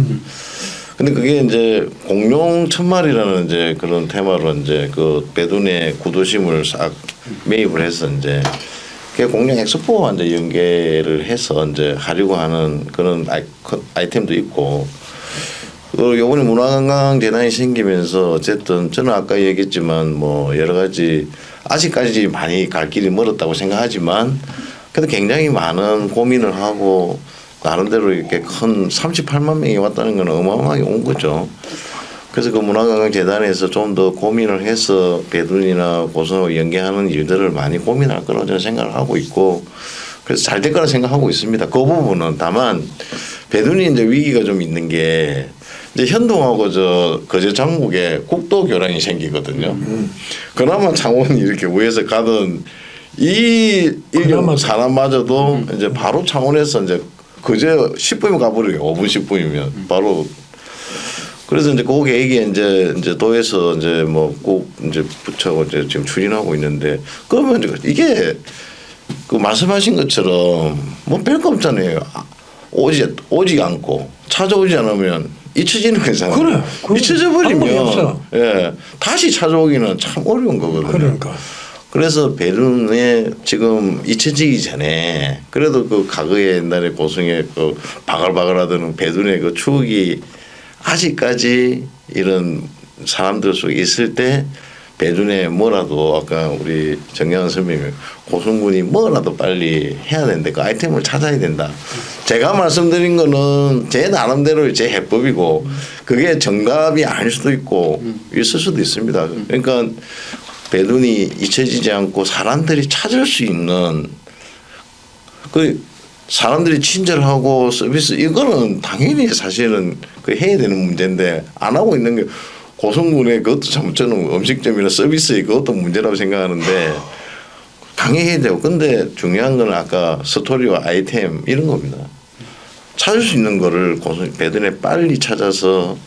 근데 그게 이제 공룡 천마리라는 이제 그런 테마로 이제 그 배돈의 구도심을 싹 매입을 해서 이제 그 공룡 엑스포와 이제 연계를 해서 이제 하려고 하는 그런 아이템도 있고 그리고 요번에 문화관광재단이 생기면서 어쨌든 저는 아까 얘기했지만 여러 가지 아직까지 많이 갈 길이 멀었다고 생각하지만 그래도 굉장히 많은 고민을 하고 나름대로 이렇게 큰 38만 명이 왔다는 건 어마어마하게 온 거죠. 그래서 그 문화관광재단에서 좀 더 고민을 해서 배돈이나 고성하고 연계하는 일들을 많이 고민할 거라고 저는 생각을 하고 있고 그래서 잘 될 거라 생각하고 있습니다. 그 부분은 다만 배돈이 이제 위기가 좀 있는 게 이제 현동하고 거제 장국에 국도 교량이 생기거든요. 그나마 창원이 이렇게 위에서 가던 이 일령 산업마저도 이제 바로 창원에서 이제 그제 10분이면 가버려요. 5분 10분이면 바로. 그래서 이제 그 계획이 이제 도에서 이제 뭐 꼭 이제 부처고 이제 지금 추진하고 있는데 그러면 이게 그 말씀하신 것처럼 뭐 별거 없잖아요. 오지 않고 찾아오지 않으면 잊혀지는 거잖아요. 그래. 잊혀져 방법이 버리면 없어. 예 다시 찾아오기는 참 어려운 거거든요. 그러니까. 그래서 배륜에 지금 잊혀지기 전에 그래도 그 과거에 옛날에 고성에 그 바글바글하던 배륜의 그 추억이 아직까지 이런 사람들 속에 있을 때 배륜에 뭐라도 아까 우리 정영환 선배님이 고성군이 뭐라도 빨리 해야 된다. 그 아이템을 찾아야 된다. 제가 말씀드린 거는 제 나름대로의 제 해법이고 그게 정답이 아닐 수도 있고 있을 수도 있습니다. 그러니까 배륜이 잊혀지지 않고 사람들이 찾을 수 있는 그 사람들이 친절하고 서비스 이거는 당연히 사실은 그 해야 되는 문제인데 안 하고 있는 게 고성군의 그것도 참 저는 음식점이나 서비스의 그것도 문제라고 생각하는데 당연히 해야 되고 근데 중요한 건 아까 스토리와 아이템 이런 겁니다. 찾을 수 있는 거를 배륜에 빨리 찾아서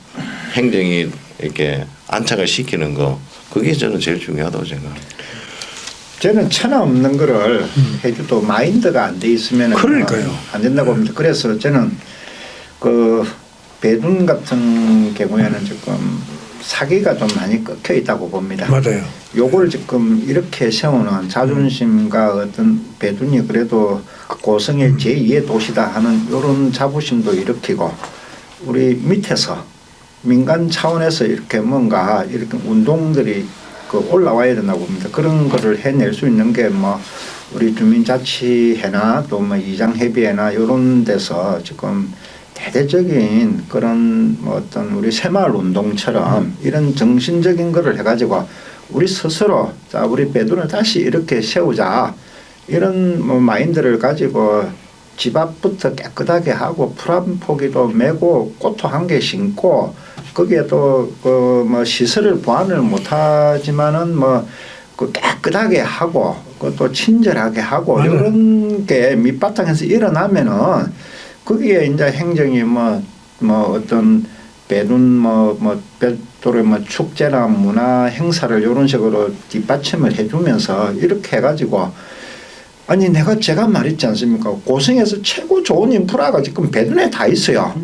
행정이 이렇게 안착을 시키는 거 그게 저는 제일 중요하다고 생각합니다. 저는 천하 없는 거를 해줘도 마인드가 안 돼 있으면 그러니까요. 안 된다고 봅니다. 그래서 저는 그 배둔 같은 경우에는 조금 사기가 좀 많이 꺾여 있다고 봅니다. 맞아요. 요걸 지금 이렇게 세우는 자존심과 어떤 배둔이 그래도 고성의 제2의 도시다 하는 이런 자부심도 일으키고 우리 밑에서 민간 차원에서 이렇게 뭔가 이렇게 운동들이 그 올라와야 된다고 봅니다. 그런 거를 해낼 수 있는 게 뭐 우리 주민자치회나 또 뭐 이장협의회나 이런 데서 지금 대대적인 그런 뭐 어떤 우리 새마을 운동처럼 이런 정신적인 거를 해가지고 우리 스스로 자 우리 배둔을 다시 이렇게 세우자 이런 뭐 마인드를 가지고 집 앞부터 깨끗하게 하고 풀 한 포기도 메고 꽃도 한 개 심고 거기에 또 그 뭐 시설을 보완을 못하지만은 뭐 그 깨끗하게 하고 그것도 친절하게 하고 맞아요. 이런 게 밑바탕에서 일어나면은 거기에 이제 행정이 뭐 어떤 배둔 별도의 뭐 축제나 문화 행사를 이런 식으로 뒷받침을 해주면서 이렇게 해가지고 아니 제가 말했지 않습니까? 고성에서 최고 좋은 인프라가 지금 배둔에 다 있어요.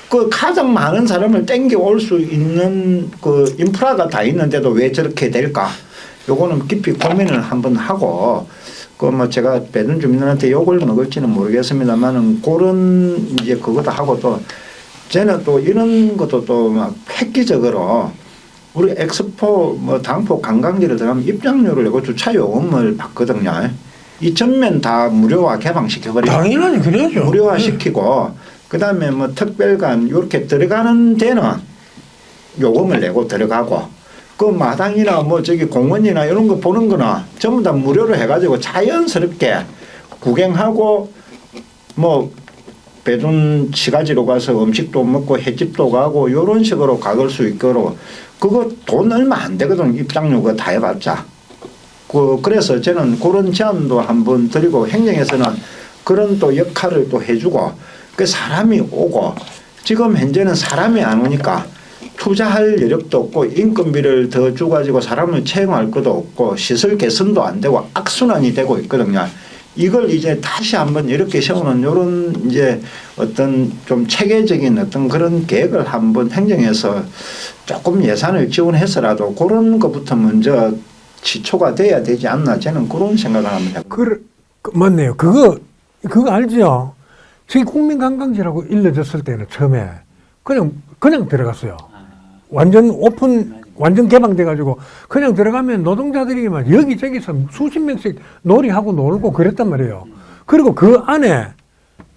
그 가장 많은 사람을 땡겨 올 수 있는 그 인프라가 다 있는데도 왜 저렇게 될까? 요거는 깊이 고민을 한번 하고 그 뭐 제가 배둔 주민들한테 욕을 먹을지는 모르겠습니다만은 그런 이제 그것도 하고 또 저는 또 이런 것도 또 막 획기적으로 우리 엑스포 뭐 당포 관광지를 들어가면 입장료를 내고 주차 요금을 받거든요. 이 전면 다 무료화 개방시켜버리고 당연하지 그래야죠. 무료화 시키고 그다음에 뭐 특별관 이렇게 들어가는 데는 요금을 내고 들어가고 그 마당이나 뭐 저기 공원이나 이런 거 보는 거나 전부 다 무료로 해가지고 자연스럽게 구경하고 뭐 배둔 시가지로 가서 음식도 먹고 횟집도 가고 이런 식으로 가볼 수 있도록 그거 돈 얼마 안 되거든 입장료 그거 다 해봤자 그래서 저는 그런 제안도 한번 드리고 행정에서는 그런 또 역할을 또 해주고 그 사람이 오고 지금 현재는 사람이 안 오니까 투자할 여력도 없고 인건비를 더 주가지고 사람을 채용할 것도 없고 시설 개선도 안 되고 악순환이 되고 있거든요. 이걸 이제 다시 한번 이렇게 세우는 이런 이제 어떤 좀 체계적인 어떤 그런 계획을 한번 행정에서 조금 예산을 지원해서라도 그런 것부터 먼저 기초가 돼야 되지 않나 저는 그런 생각을 합니다. 맞네요. 그거 알죠? 저기 국민관광지라고 일러졌을 때는 처음에 그냥 들어갔어요. 완전 개방돼가지고 그냥 들어가면 노동자들이 막 여기저기서 수십 명씩 놀이하고 놀고 그랬단 말이에요. 그리고 그 안에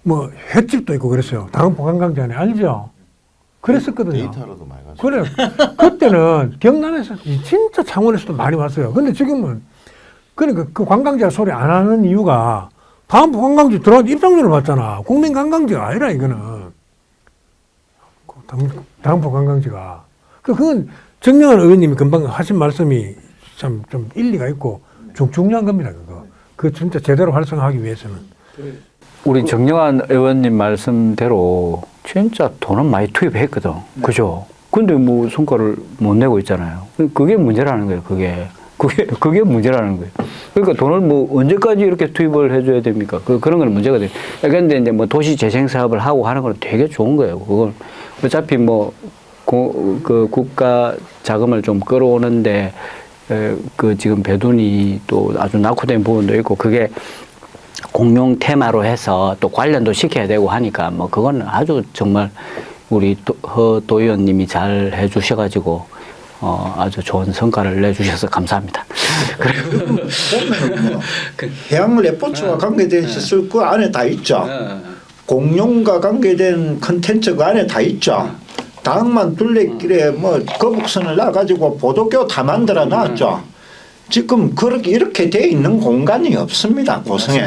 뭐 횟집도 있고 그랬어요. 당포 관광지 안에 알죠? 그랬었거든요. 데이터로도 많이 가죠. 그래. 그때는 경남에서 진짜 창원에서도 많이 왔어요. 근데 지금은 그러니까 그 관광지가 소리 안 하는 이유가 다음 관광지 들어가서 입장료를 받잖아. 국민 관광지가 아니라 이거는. 다음포 관광지가. 그건 정영환 의원님이 금방 하신 말씀이 참 좀 일리가 있고 중요한 겁니다. 그거. 그 진짜 제대로 활성화하기 위해서는. 우리 정영환 의원님 말씀대로 진짜 돈은 많이 투입했거든. 그죠? 근데 뭐 성과를 못 내고 있잖아요. 그게 문제라는 거예요. 그게 문제라는 거예요. 그러니까 돈을 뭐 언제까지 이렇게 투입을 해줘야 됩니까? 그런 건 문제거든요. 그런데 이제 뭐 도시 재생 사업을 하고 하는 건 되게 좋은 거예요. 그걸 어차피 뭐 그 국가 자금을 좀 끌어오는데 그 지금 배둔이 또 아주 낙후된 부분도 있고 그게 공용 테마로 해서 또 관련도 시켜야 되고 하니까 뭐 그건 아주 정말 우리 허 도의원님이 잘 해주셔가지고 아주 좋은 성과를 내주셔서 감사합니다. 보면은 뭐 해양 레포츠와 관계된 시설 그 안에 다 있죠. 공룡과 관계된 컨텐츠 그 안에 다 있죠. 다음만 둘레길에 뭐 거북선을 놔가지고 보도교 다 만들어 놨죠. 지금 그렇게 이렇게 돼 있는 공간이 없습니다. 고성에.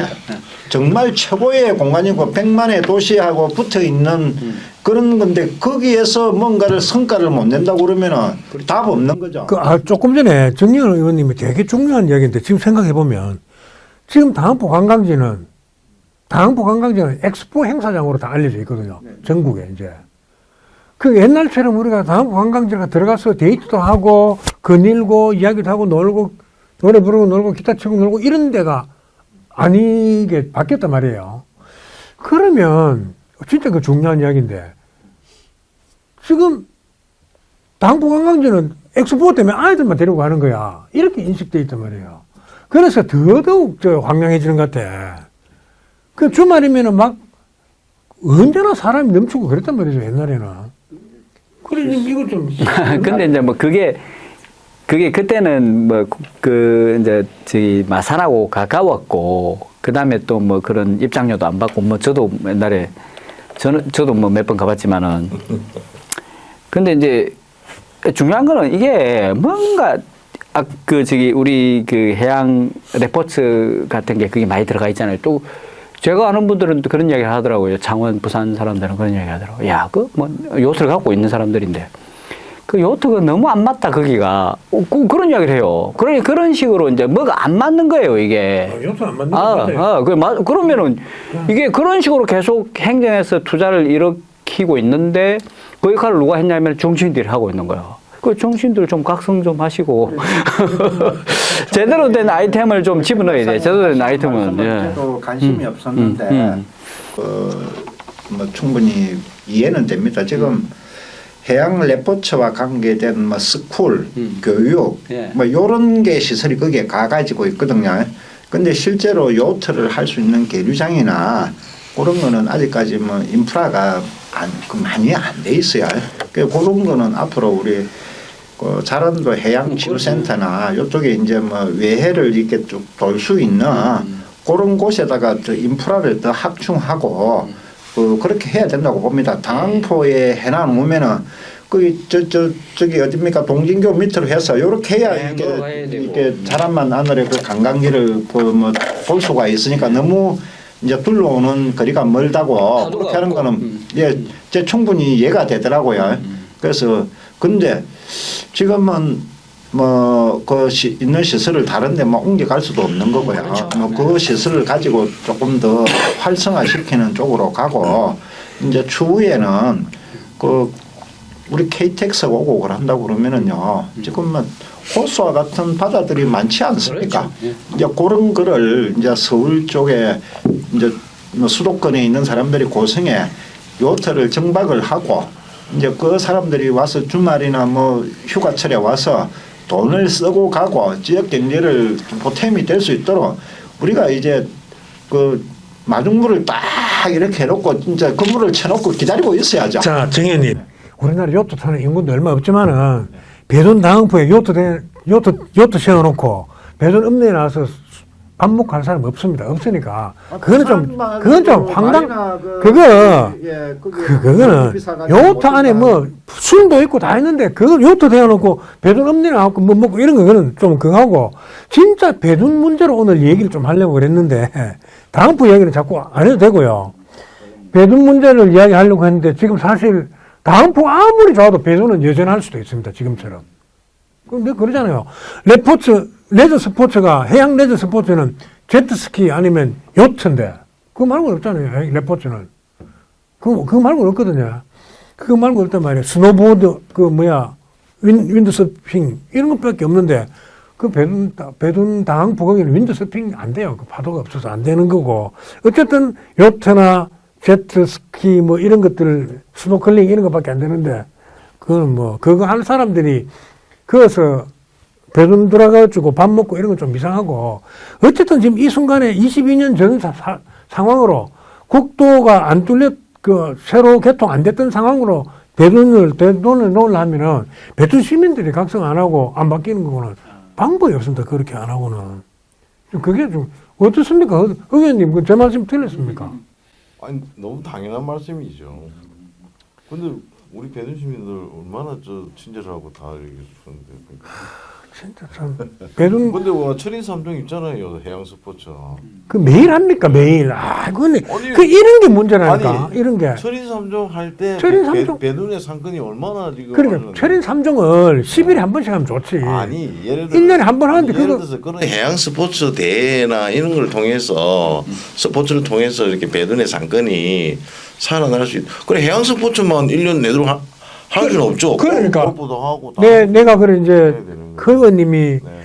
정말 최고의 공간이고 100만의 도시하고 붙어 있는 그런 건데 거기에서 뭔가를 성과를 못 낸다고 그러면은 답 없는 거죠. 조금 전에 정영환 의원님이 되게 중요한 이야기인데 지금 생각해 보면 지금 당포 관광지는 엑스포 행사장으로 다 알려져 있거든요. 전국에 이제. 그 옛날처럼 우리가 당포 관광지가 들어가서 데이트도 하고 거닐고 이야기도 하고 놀고 노래 부르고 놀고 기타 치고 놀고 이런 데가 아니게 바뀌었단 말이에요. 그러면 진짜 그 중요한 이야기인데 지금 당포 관광지는 엑스포 때문에 아이들만 데리고 가는 거야. 이렇게 인식돼 있단 말이에요. 그래서 더더욱 황량해지는 것 같아. 그 주말이면은 막 언제나 사람이 넘치고 그랬단 말이죠, 옛날에는. 그래, 이거 좀. 근데 이제 뭐 그게 그때는 뭐 이제 저기 마산하고 가까웠고 그다음에 또 뭐 그런 입장료도 안 받고 뭐 저도 옛날에 저도 뭐 몇 번 가봤지만은 근데 이제 중요한 거는 이게 뭔가 우리 그 해양 레포츠 같은 게 그게 많이 들어가 있잖아요. 또 제가 아는 분들은 또 그런 이야기를 하더라고요. 창원, 부산 사람들은 그런 이야기 하더라고요. 야, 뭐 요트를 갖고 있는 사람들인데 그 요트가 너무 안 맞다, 거기가. 그런 이야기를 해요. 그런 식으로 이제 뭐가 안 맞는 거예요, 이게. 요트 안 맞는 거 그러면은 이게 그런 식으로 계속 행정해서 투자를 일으키고 있는데 그 역할을 누가 했냐면 정치인들이 하고 있는 거예요. 그 정치인들 좀 각성 좀 하시고 제대로 된 아이템을 좀 집어넣어야 돼. 제대로 된 아이템은. 예. 저도 관심이 없었는데 뭐 충분히 이해는 됩니다. 지금 해양 레포츠와 관계된 뭐 스쿨, 교육 뭐 이런 게 시설이 거기에 가가지고 있거든요. 근데 실제로 요트를 할 수 있는 계류장이나 그런 거는 아직까지 뭐 인프라가 많이 안 돼 있어요. 그런 거는 앞으로 우리 그 자란도 해양치유센터나 이쪽에 이제 뭐 외해를 이렇게 쭉 돌 수 있는 그런 곳에다가 더 인프라를 더 확충하고 그렇게 해야 된다고 봅니다. 당포에 해남 오면은 저기 어딥니까 동진교 밑으로 해서 이렇게 해야 이게 자란만 안으로 그 관광지를 뭐 볼 수가 있으니까 너무 이제 둘러오는 거리가 멀다고 그렇게 하는 거는 제 충분히 이해가 되더라고요. 그래서 근데 지금은 뭐 있는 시설을 다른데 뭐 옮겨갈 수도 없는 거고요. 그렇죠. 뭐 그 시설을 가지고 조금 더 활성화시키는 쪽으로 가고 이제 추후에는 우리 KTX가 오고 그런다고 그러면은요. 지금은 호수와 같은 바다들이 많지 않습니까? 그렇죠. 이제 그런 거를 이제 서울 쪽에 이제 뭐 수도권에 있는 사람들이 고성에 요트를 정박을 하고 이제 그 사람들이 와서 주말이나 뭐 휴가철에 와서 돈을 쓰고 가고 지역 경제를 보탬이 될 수 있도록 우리가 이제 그 마중물을 딱 이렇게 해놓고 진짜 건물을 쳐놓고 기다리고 있어야죠. 자, 정현님. 우리나라 요트 타는 인구도 얼마 없지만은 배돈 당포에 요트 세워놓고 배돈 읍내에 나와서 밥 먹고 갈 사람 없습니다. 없으니까 그건 좀 황당. 그거는 요트 안에 뭐 술도 있고 다 있는데 그걸 요트 대어놓고 배돈 읍내에 나와서 뭐 먹고 이런 거는 좀 그거 하고 진짜 배돈 문제로 오늘 얘기를 좀 하려고 그랬는데 당포 얘기는 자꾸 안 해도 되고요. 배돈 문제를 이야기하려고 했는데 지금 사실 당포 아무리 좋아도 배도는 여전할 수도 있습니다. 지금처럼. 근데 그러잖아요. 레저 스포츠가 해양 레저 스포츠는 제트스키 아니면 요트인데 그거 말고는 없잖아요. 레포츠는. 그거 말고는 없거든요. 그거 말고 없단 말이에요. 스노보드, 윈드서핑, 이런 것밖에 없는데, 그 배둔 당항 부근에는 윈드서핑 안 돼요. 그 파도가 없어서 안 되는 거고. 어쨌든, 요트나 제트스키 이런 것들, 스노클링 이런 것밖에 안 되는데, 그건 그거 하는 사람들이, 거기서 배둔 들어가가지고 밥 먹고 이런 건 좀 이상하고, 어쨌든 지금 이 순간에 22년 전 상황으로 국도가 안 뚫려, 새로 개통 안 됐던 상황으로 배둔을 놓으려면은 배둔 시민들이 각성 안 하고 안 바뀌는 거는 방법이 없습니다. 그렇게 안 하고는. 그게 좀, 어떻습니까? 의원님, 제 말씀 틀렸습니까? 아니 너무 당연한 말씀이죠. 근데 우리 배준 시민들 얼마나 친절하고 다 이렇게 주는데. 진짜 참. 배둔. 근데 뭐 철인 3종 있잖아요. 해양 스포츠. 매일 합니까? 매일. 그거는. 아니, 이런 게 문제라니까. 이런 게. 철인 3종 할 때 철인 3종? 배둔의 상권이 얼마나 지금. 그러니까 철인 3종을 10일에 한 번씩 하면 좋지. 아니, 예를 들어 1년에 한 번 하는데 예를 들어서 그런 해양 스포츠 대회나 이런 걸 통해서 스포츠를 통해서 이렇게 배둔의 상권이 살아날 수 있. 그래 해양 스포츠만 1년 내도록 할 수는 없죠. 그러니까. 골프도 하고 다 내가 그래 이제 해야 되는 그 의원님이 네.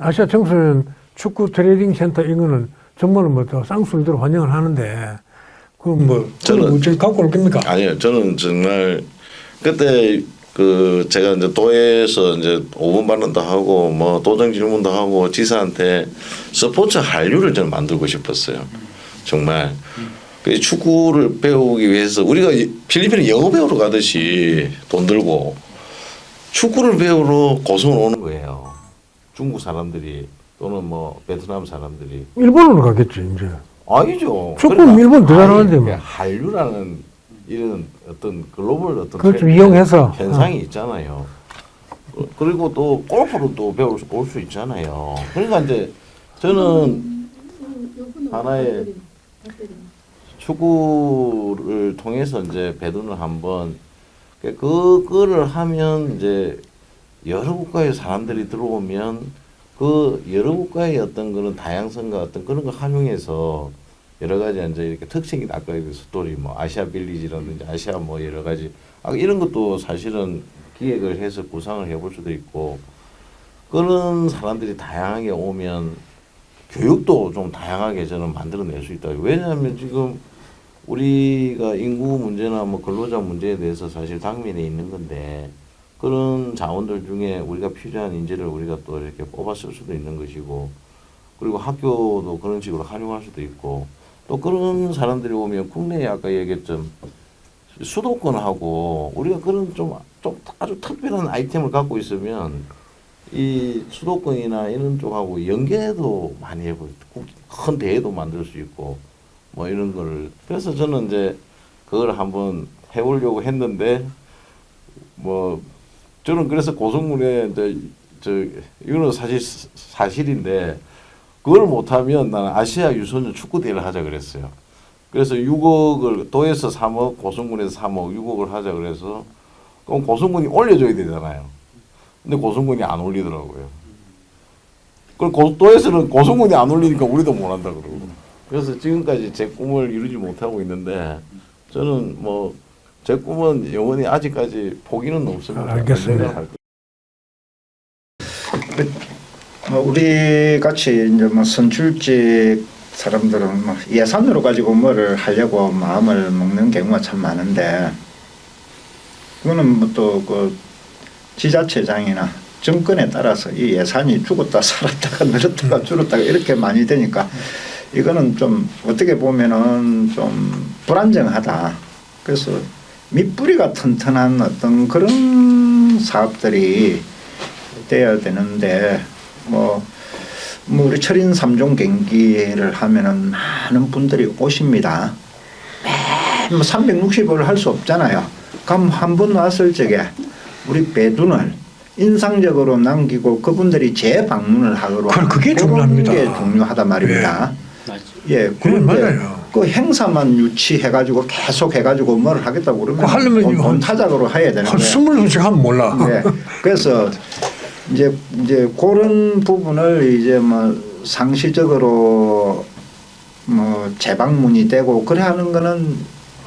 아시아 청소년 축구 트레이딩 센터 이거는 정말은 더 쌍술대로 환영을 하는데 저는 어떻게 갖고 올 겁니까? 아니요, 저는 정말 그때 제가 이제 도에서 이제 5분 발언도 하고 도정 질문도 하고 지사한테 스포츠 한류를 저는 만들고 싶었어요. 정말. 그 축구를 배우기 위해서 우리가 필리핀에 영어 배우러 가듯이 돈 들고 축구를 배우러 고성을 오는 거예요. 중국 사람들이 또는 베트남 사람들이. 일본으로 가겠지 이제. 아니죠. 축구는 일본 더 잘하는데 뭐. 한류라는 이런 어떤 글로벌 어떤 그걸 좀 이용해서 현상이 있잖아요. 그리고 또 골프로 또 올 수 있잖아요. 그러니까 이제 저는 하나의 축구를 통해서 이제 배둔을 한번 그거를 하면 이제 여러 국가의 사람들이 들어오면 그 여러 국가의 어떤 그런 다양성과 어떤 그런 거 활용해서 여러 가지 이제 이렇게 특징이 아까 그 스토리 아시아 빌리지라든지 아시아 여러 가지 이런 것도 사실은 기획을 해서 구상을 해볼 수도 있고 그런 사람들이 다양하게 오면 교육도 좀 다양하게 저는 만들어낼 수 있다. 왜냐하면 지금 우리가 인구 문제나 근로자 문제에 대해서 사실 당면에 있는 건데 그런 자원들 중에 우리가 필요한 인재를 우리가 또 이렇게 뽑아 쓸 수도 있는 것이고 그리고 학교도 그런 식으로 활용할 수도 있고 또 그런 사람들이 오면 국내에 아까 얘기했던 수도권하고 우리가 그런 좀 아주 특별한 아이템을 갖고 있으면 이 수도권이나 이런 쪽하고 연계도 많이 해볼 큰 대회도 만들 수 있고 이런 거를 그래서 저는 이제 그걸 한번 해보려고 했는데 저는 그래서 고성군에 이제 이거는 사실인데 그걸 못하면 나는 아시아 유소년 축구 대회를 하자 그랬어요. 그래서 6억을 도에서 3억 고성군에서 3억 6억을 하자 그래서 그럼 고성군이 올려줘야 되잖아요. 근데 고성군이 안 올리더라고요. 그럼 도에서는 고성군이 안 올리니까 우리도 못 한다 그러고. 그래서 지금까지 제 꿈을 이루지 못하고 있는데 저는 제 꿈은 영원히 아직까지 포기는 없습니다. 알겠습니다. 우리 같이 이제 선출직 사람들은 예산으로 가지고 뭐를 하려고 마음을 먹는 경우가 참 많은데 그거는 또 지자체장이나 정권에 따라서 이 예산이 죽었다 살았다가 늘었다가 줄었다가 이렇게 많이 되니까 이거는 좀 어떻게 보면은 좀 불안정하다. 그래서 밑뿌리가 튼튼한 어떤 그런 사업들이 돼야 되는데 우리 철인 3종 경기를 하면은 많은 분들이 오십니다. 매일 360을 할 수 없잖아요. 그럼 한 번 왔을 적에 우리 배둔을 인상적으로 남기고 그분들이 재방문을 하도록 그게 중요합니다. 그게 중요하단 말입니다. 예, 맞아요. 그 행사만 유치해가지고 계속 해가지고 뭐를 하겠다고 그러면 하려면 돈 타작으로 해야 되는데 한 20번씩 하면 몰라. 네. 그래서 이제 그런 부분을 이제 상시적으로 뭐 재방문이 되고 그래 하는 거는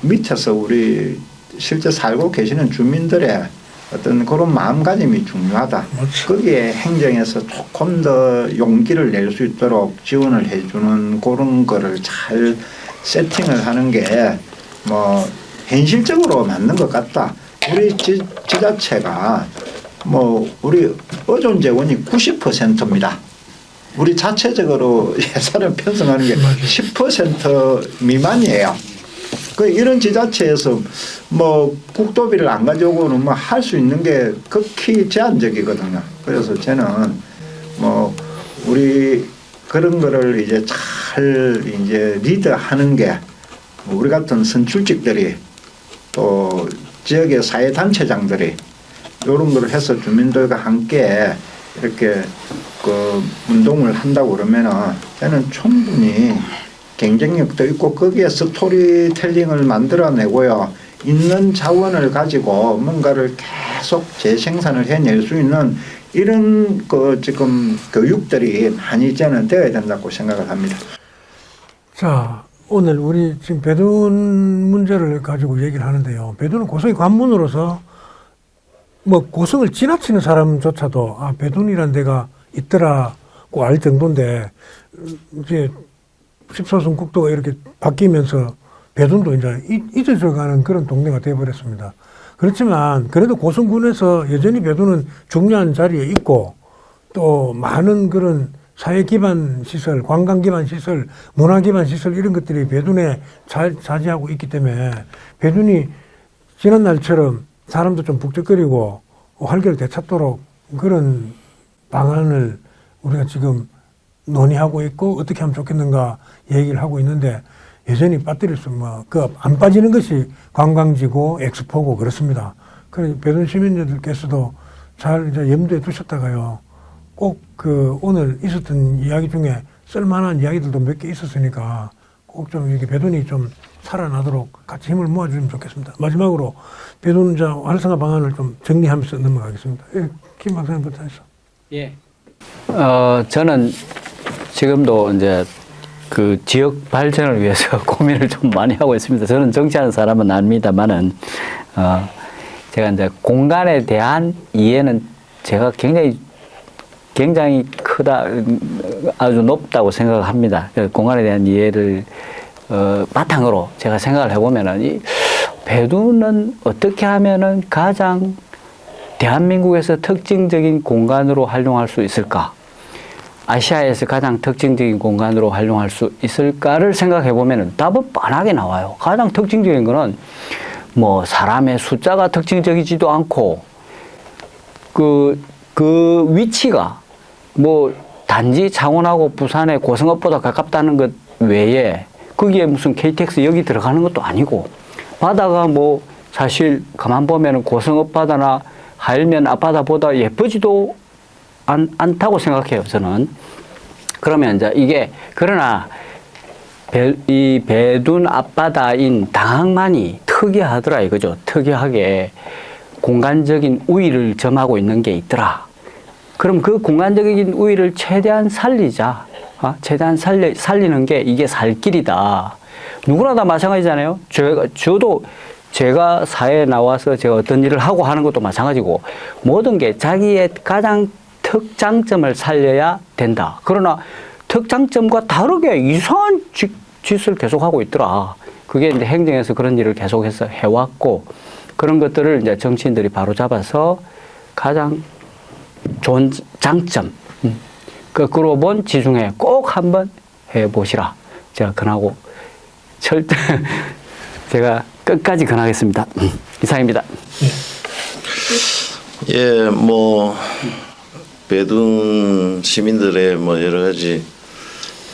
밑에서 우리 실제 살고 계시는 주민들의 어떤 그런 마음가짐이 중요하다. 거기에 행정에서 조금 더 용기를 낼 수 있도록 지원을 해주는 그런 거를 잘 세팅을 하는 게 뭐 현실적으로 맞는 것 같다. 우리 지자체가 뭐 우리 의존 재원이 90%입니다. 우리 자체적으로 예산을 편성하는 게 10% 미만이에요. 그 이런 지자체에서 뭐 국도비를 안 가져오고는 뭐 할 수 있는 게 극히 제한적이거든요. 그래서 저는 뭐 우리 그런 거를 이제 잘 이제 리드하는 게 우리 같은 선출직들이 또 지역의 사회단체장들이 이런 걸 해서 주민들과 함께 이렇게 그 운동을 한다고 그러면은 저는 충분히 경쟁력도 있고 거기에 스토리텔링을 만들어내고요. 있는 자원을 가지고 뭔가를 계속 재생산을 해낼 수 있는 이런 그 지금 교육들이 많이 저는 되어야 된다고 생각을 합니다. 자, 오늘 우리 지금 배둔 문제를 가지고 얘기를 하는데요. 배둔은 고성의 관문으로서 뭐 고성을 지나치는 사람조차도 아, 배둔이라는 데가 있더라고 알 정도인데 이제 14선 국도가 이렇게 바뀌면서 배둔도 이제 잊어져가는 그런 동네가 되어버렸습니다. 그렇지만 그래도 고성군에서 여전히 배둔은 중요한 자리에 있고 또 많은 그런 사회 기반 시설, 관광 기반 시설, 문화 기반 시설 이런 것들이 배둔에 자지하고 있기 때문에 배둔이 지난 날처럼 사람도 좀 북적거리고 활기를 되찾도록 그런 방안을 우리가 지금 논의하고 있고 어떻게 하면 좋겠는가 얘기를 하고 있는데 여전히 빠뜨릴 수 안 빠지는 것이 관광지고 엑스포고 그렇습니다. 그래서 배둔 시민들께서도 잘 이제 염두에 두셨다가요. 꼭 그 오늘 있었던 이야기 중에 쓸만한 이야기들도 몇 개 있었으니까 꼭 좀 이렇게 배둔이 좀 살아나도록 같이 힘을 모아주시면 좋겠습니다. 마지막으로 배둔 활성화 방안을 좀 정리하면서 넘어가겠습니다. 예, 김 박사님부터 해서. 예. 저는 지금도 이제 그 지역 발전을 위해서 고민을 좀 많이 하고 있습니다. 저는 정치하는 사람은 아닙니다만은, 제가 이제 공간에 대한 이해는 제가 굉장히 크다, 아주 높다고 생각을 합니다. 공간에 대한 이해를, 바탕으로 제가 생각을 해보면은, 이 배두는 어떻게 하면은 가장 대한민국에서 특징적인 공간으로 활용할 수 있을까? 아시아에서 가장 특징적인 공간으로 활용할 수 있을까를 생각해 보면은 답은 뻔하게 나와요. 가장 특징적인 거는 뭐 사람의 숫자가 특징적이지도 않고 그 위치가 뭐 단지 창원하고 부산의 고성읍보다 가깝다는 것 외에 거기에 무슨 KTX 여기 들어가는 것도 아니고 바다가 뭐 사실 가만 보면은 고성읍 바다나 하일면 앞바다보다 예쁘지도 않다고 생각해요, 저는. 그러면 이제 이게, 그러나, 이 배둔 앞바다인 당항만이 특이하더라, 이거죠. 특이하게 공간적인 우위를 점하고 있는 게 있더라. 그럼 그 공간적인 우위를 최대한 살리자. 최대한 살리는 게 이게 살 길이다. 누구나 다 마찬가지잖아요. 저도 제가 사회에 나와서 제가 어떤 일을 하고 하는 것도 마찬가지고 모든 게 자기의 가장 특장점을 살려야 된다. 그러나 특장점과 다르게 이상한 짓을 계속하고 있더라. 그게 이제 행정에서 그런 일을 계속해서 해왔고 그런 것들을 이제 정치인들이 바로 잡아서 가장 좋은 장점, 거꾸로 본 지중해 꼭 한번 해보시라. 제가 권하고 제가 끝까지 권하겠습니다. 이상입니다. 예, 뭐 배둔 시민들의 뭐 여러 가지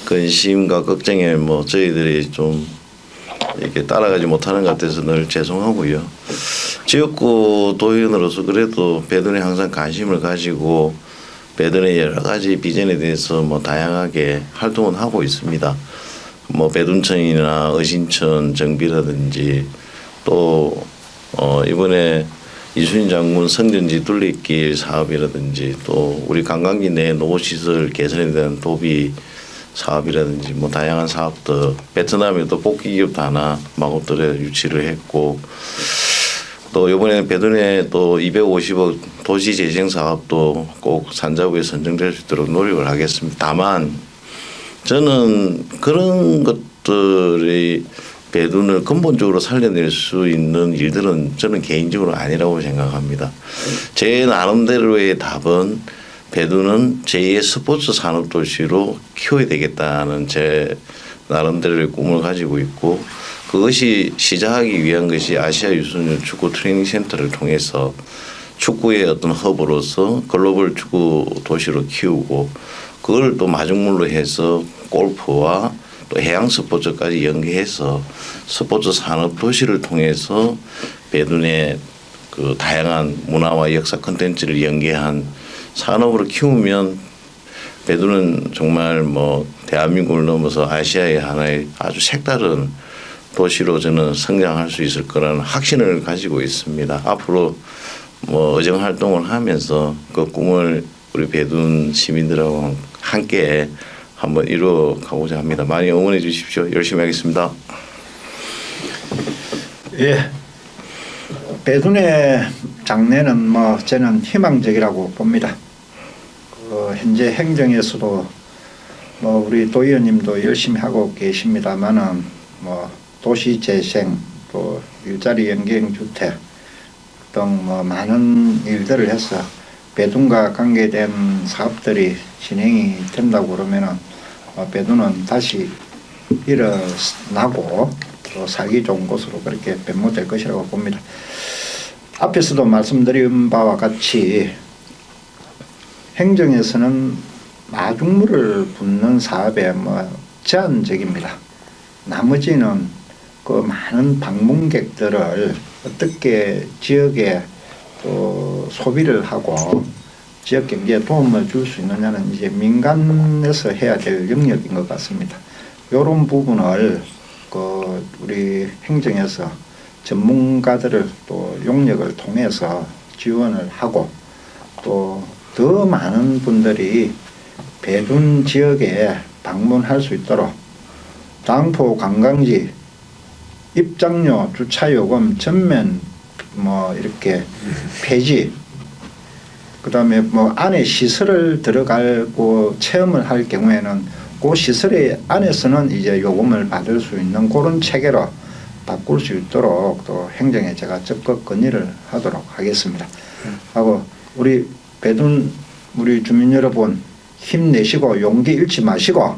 근심과 걱정에 뭐 저희들이 좀 이렇게 따라가지 못하는 것 같아서 늘 죄송하고요. 지역구 도의원으로서 그래도 배둔에 항상 관심을 가지고 배둔의 여러 가지 비전에 대해서 뭐 다양하게 활동은 하고 있습니다. 뭐 배둔천이나 의신천 정비라든지 또 이번에 이순신 장군 성전지 둘레길 사업이라든지 또 우리 관광지 내 노후시설 개선에 대한 도비 사업이라든지 뭐 다양한 사업도 베트남에 또 뽑기 기업도 하나 마곡돌에 유치를 했고 또 이번에 배둔에 또 250억 도시 재생 사업도 꼭 산자부에 선정될 수 있도록 노력을 하겠습니다. 다만 저는 그런 것들이 배둔을 근본적으로 살려낼 수 있는 일들은 저는 개인적으로 아니라고 생각합니다. 제 나름대로의 답은 배둔은 제2의 스포츠 산업 도시로 키워야 되겠다는 제 나름대로의 꿈을 가지고 있고 그것이 시작하기 위한 것이 아시아 유소년 축구 트레이닝 센터를 통해서 축구의 어떤 허브로서 글로벌 축구 도시로 키우고 그걸 또 마중물로 해서 골프와 또 해양 스포츠까지 연계해서 스포츠 산업 도시를 통해서 배둔의 그 다양한 문화와 역사 콘텐츠를 연계한 산업으로 키우면 배둔은 정말 뭐 대한민국을 넘어서 아시아의 하나의 아주 색다른 도시로 저는 성장할 수 있을 거라는 확신을 가지고 있습니다. 앞으로 뭐 의정 활동을 하면서 그 꿈을 우리 배둔 시민들하고 함께 한번 이루어 가고자 합니다. 많이 응원해 주십시오. 열심히 하겠습니다. 예. 배둔의 장래는 뭐 저는 희망적이라고 봅니다. 현재 행정에서도 뭐 우리 도의원님도 열심히 하고 계십니다만은 뭐 도시 재생 또 일자리 연계형 주택 등 뭐 많은 일들을 해서 배둔과 관계된 사업들이 진행이 된다고 그러면은 배둔은 다시 일어나고 또 살기 좋은 곳으로 그렇게 변모될 것이라고 봅니다. 앞에서도 말씀드린 바와 같이 행정에서는 마중물을 붓는 사업에 뭐 제한적입니다. 나머지는 그 많은 방문객들을 어떻게 지역에 또 소비를 하고 지역 경제에 도움을 줄 수 있느냐는 이제 민간에서 해야 될 영역인 것 같습니다. 이런 부분을 그 우리 행정에서 전문가들을 또 용역을 통해서 지원을 하고 또 더 많은 분들이 배둔 지역에 방문할 수 있도록 당포 관광지 입장료 주차요금 전면 뭐 이렇게 폐지 그다음에 뭐 안에 시설을 들어가고 체험을 할 경우에는 그 시설의 안에서는 이제 요금을 받을 수 있는 그런 체계로 바꿀 수 있도록 또 행정에 제가 적극 건의를 하도록 하겠습니다. 하고 우리 배둔 우리 주민 여러분 힘내시고 용기 잃지 마시고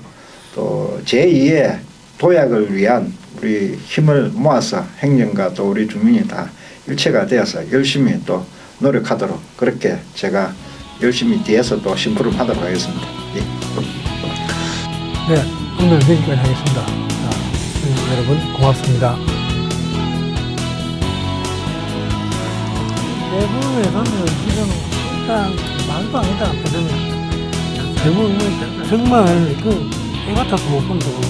또 제2의 도약을 위한 우리 힘을 모아서 행정과 또 우리 주민이 다 일체가 되어서 열심히 또 노력하도록 그렇게 제가 열심히 뒤에서 또 심부름 하도록 하겠습니다. 예. 네, 오늘 여기까지 하겠습니다. 자, 여러분 고맙습니다. 대부분에 가면 지금 일단 말도 아니다. 대부분 정말 그 애 같아서 못 본다고.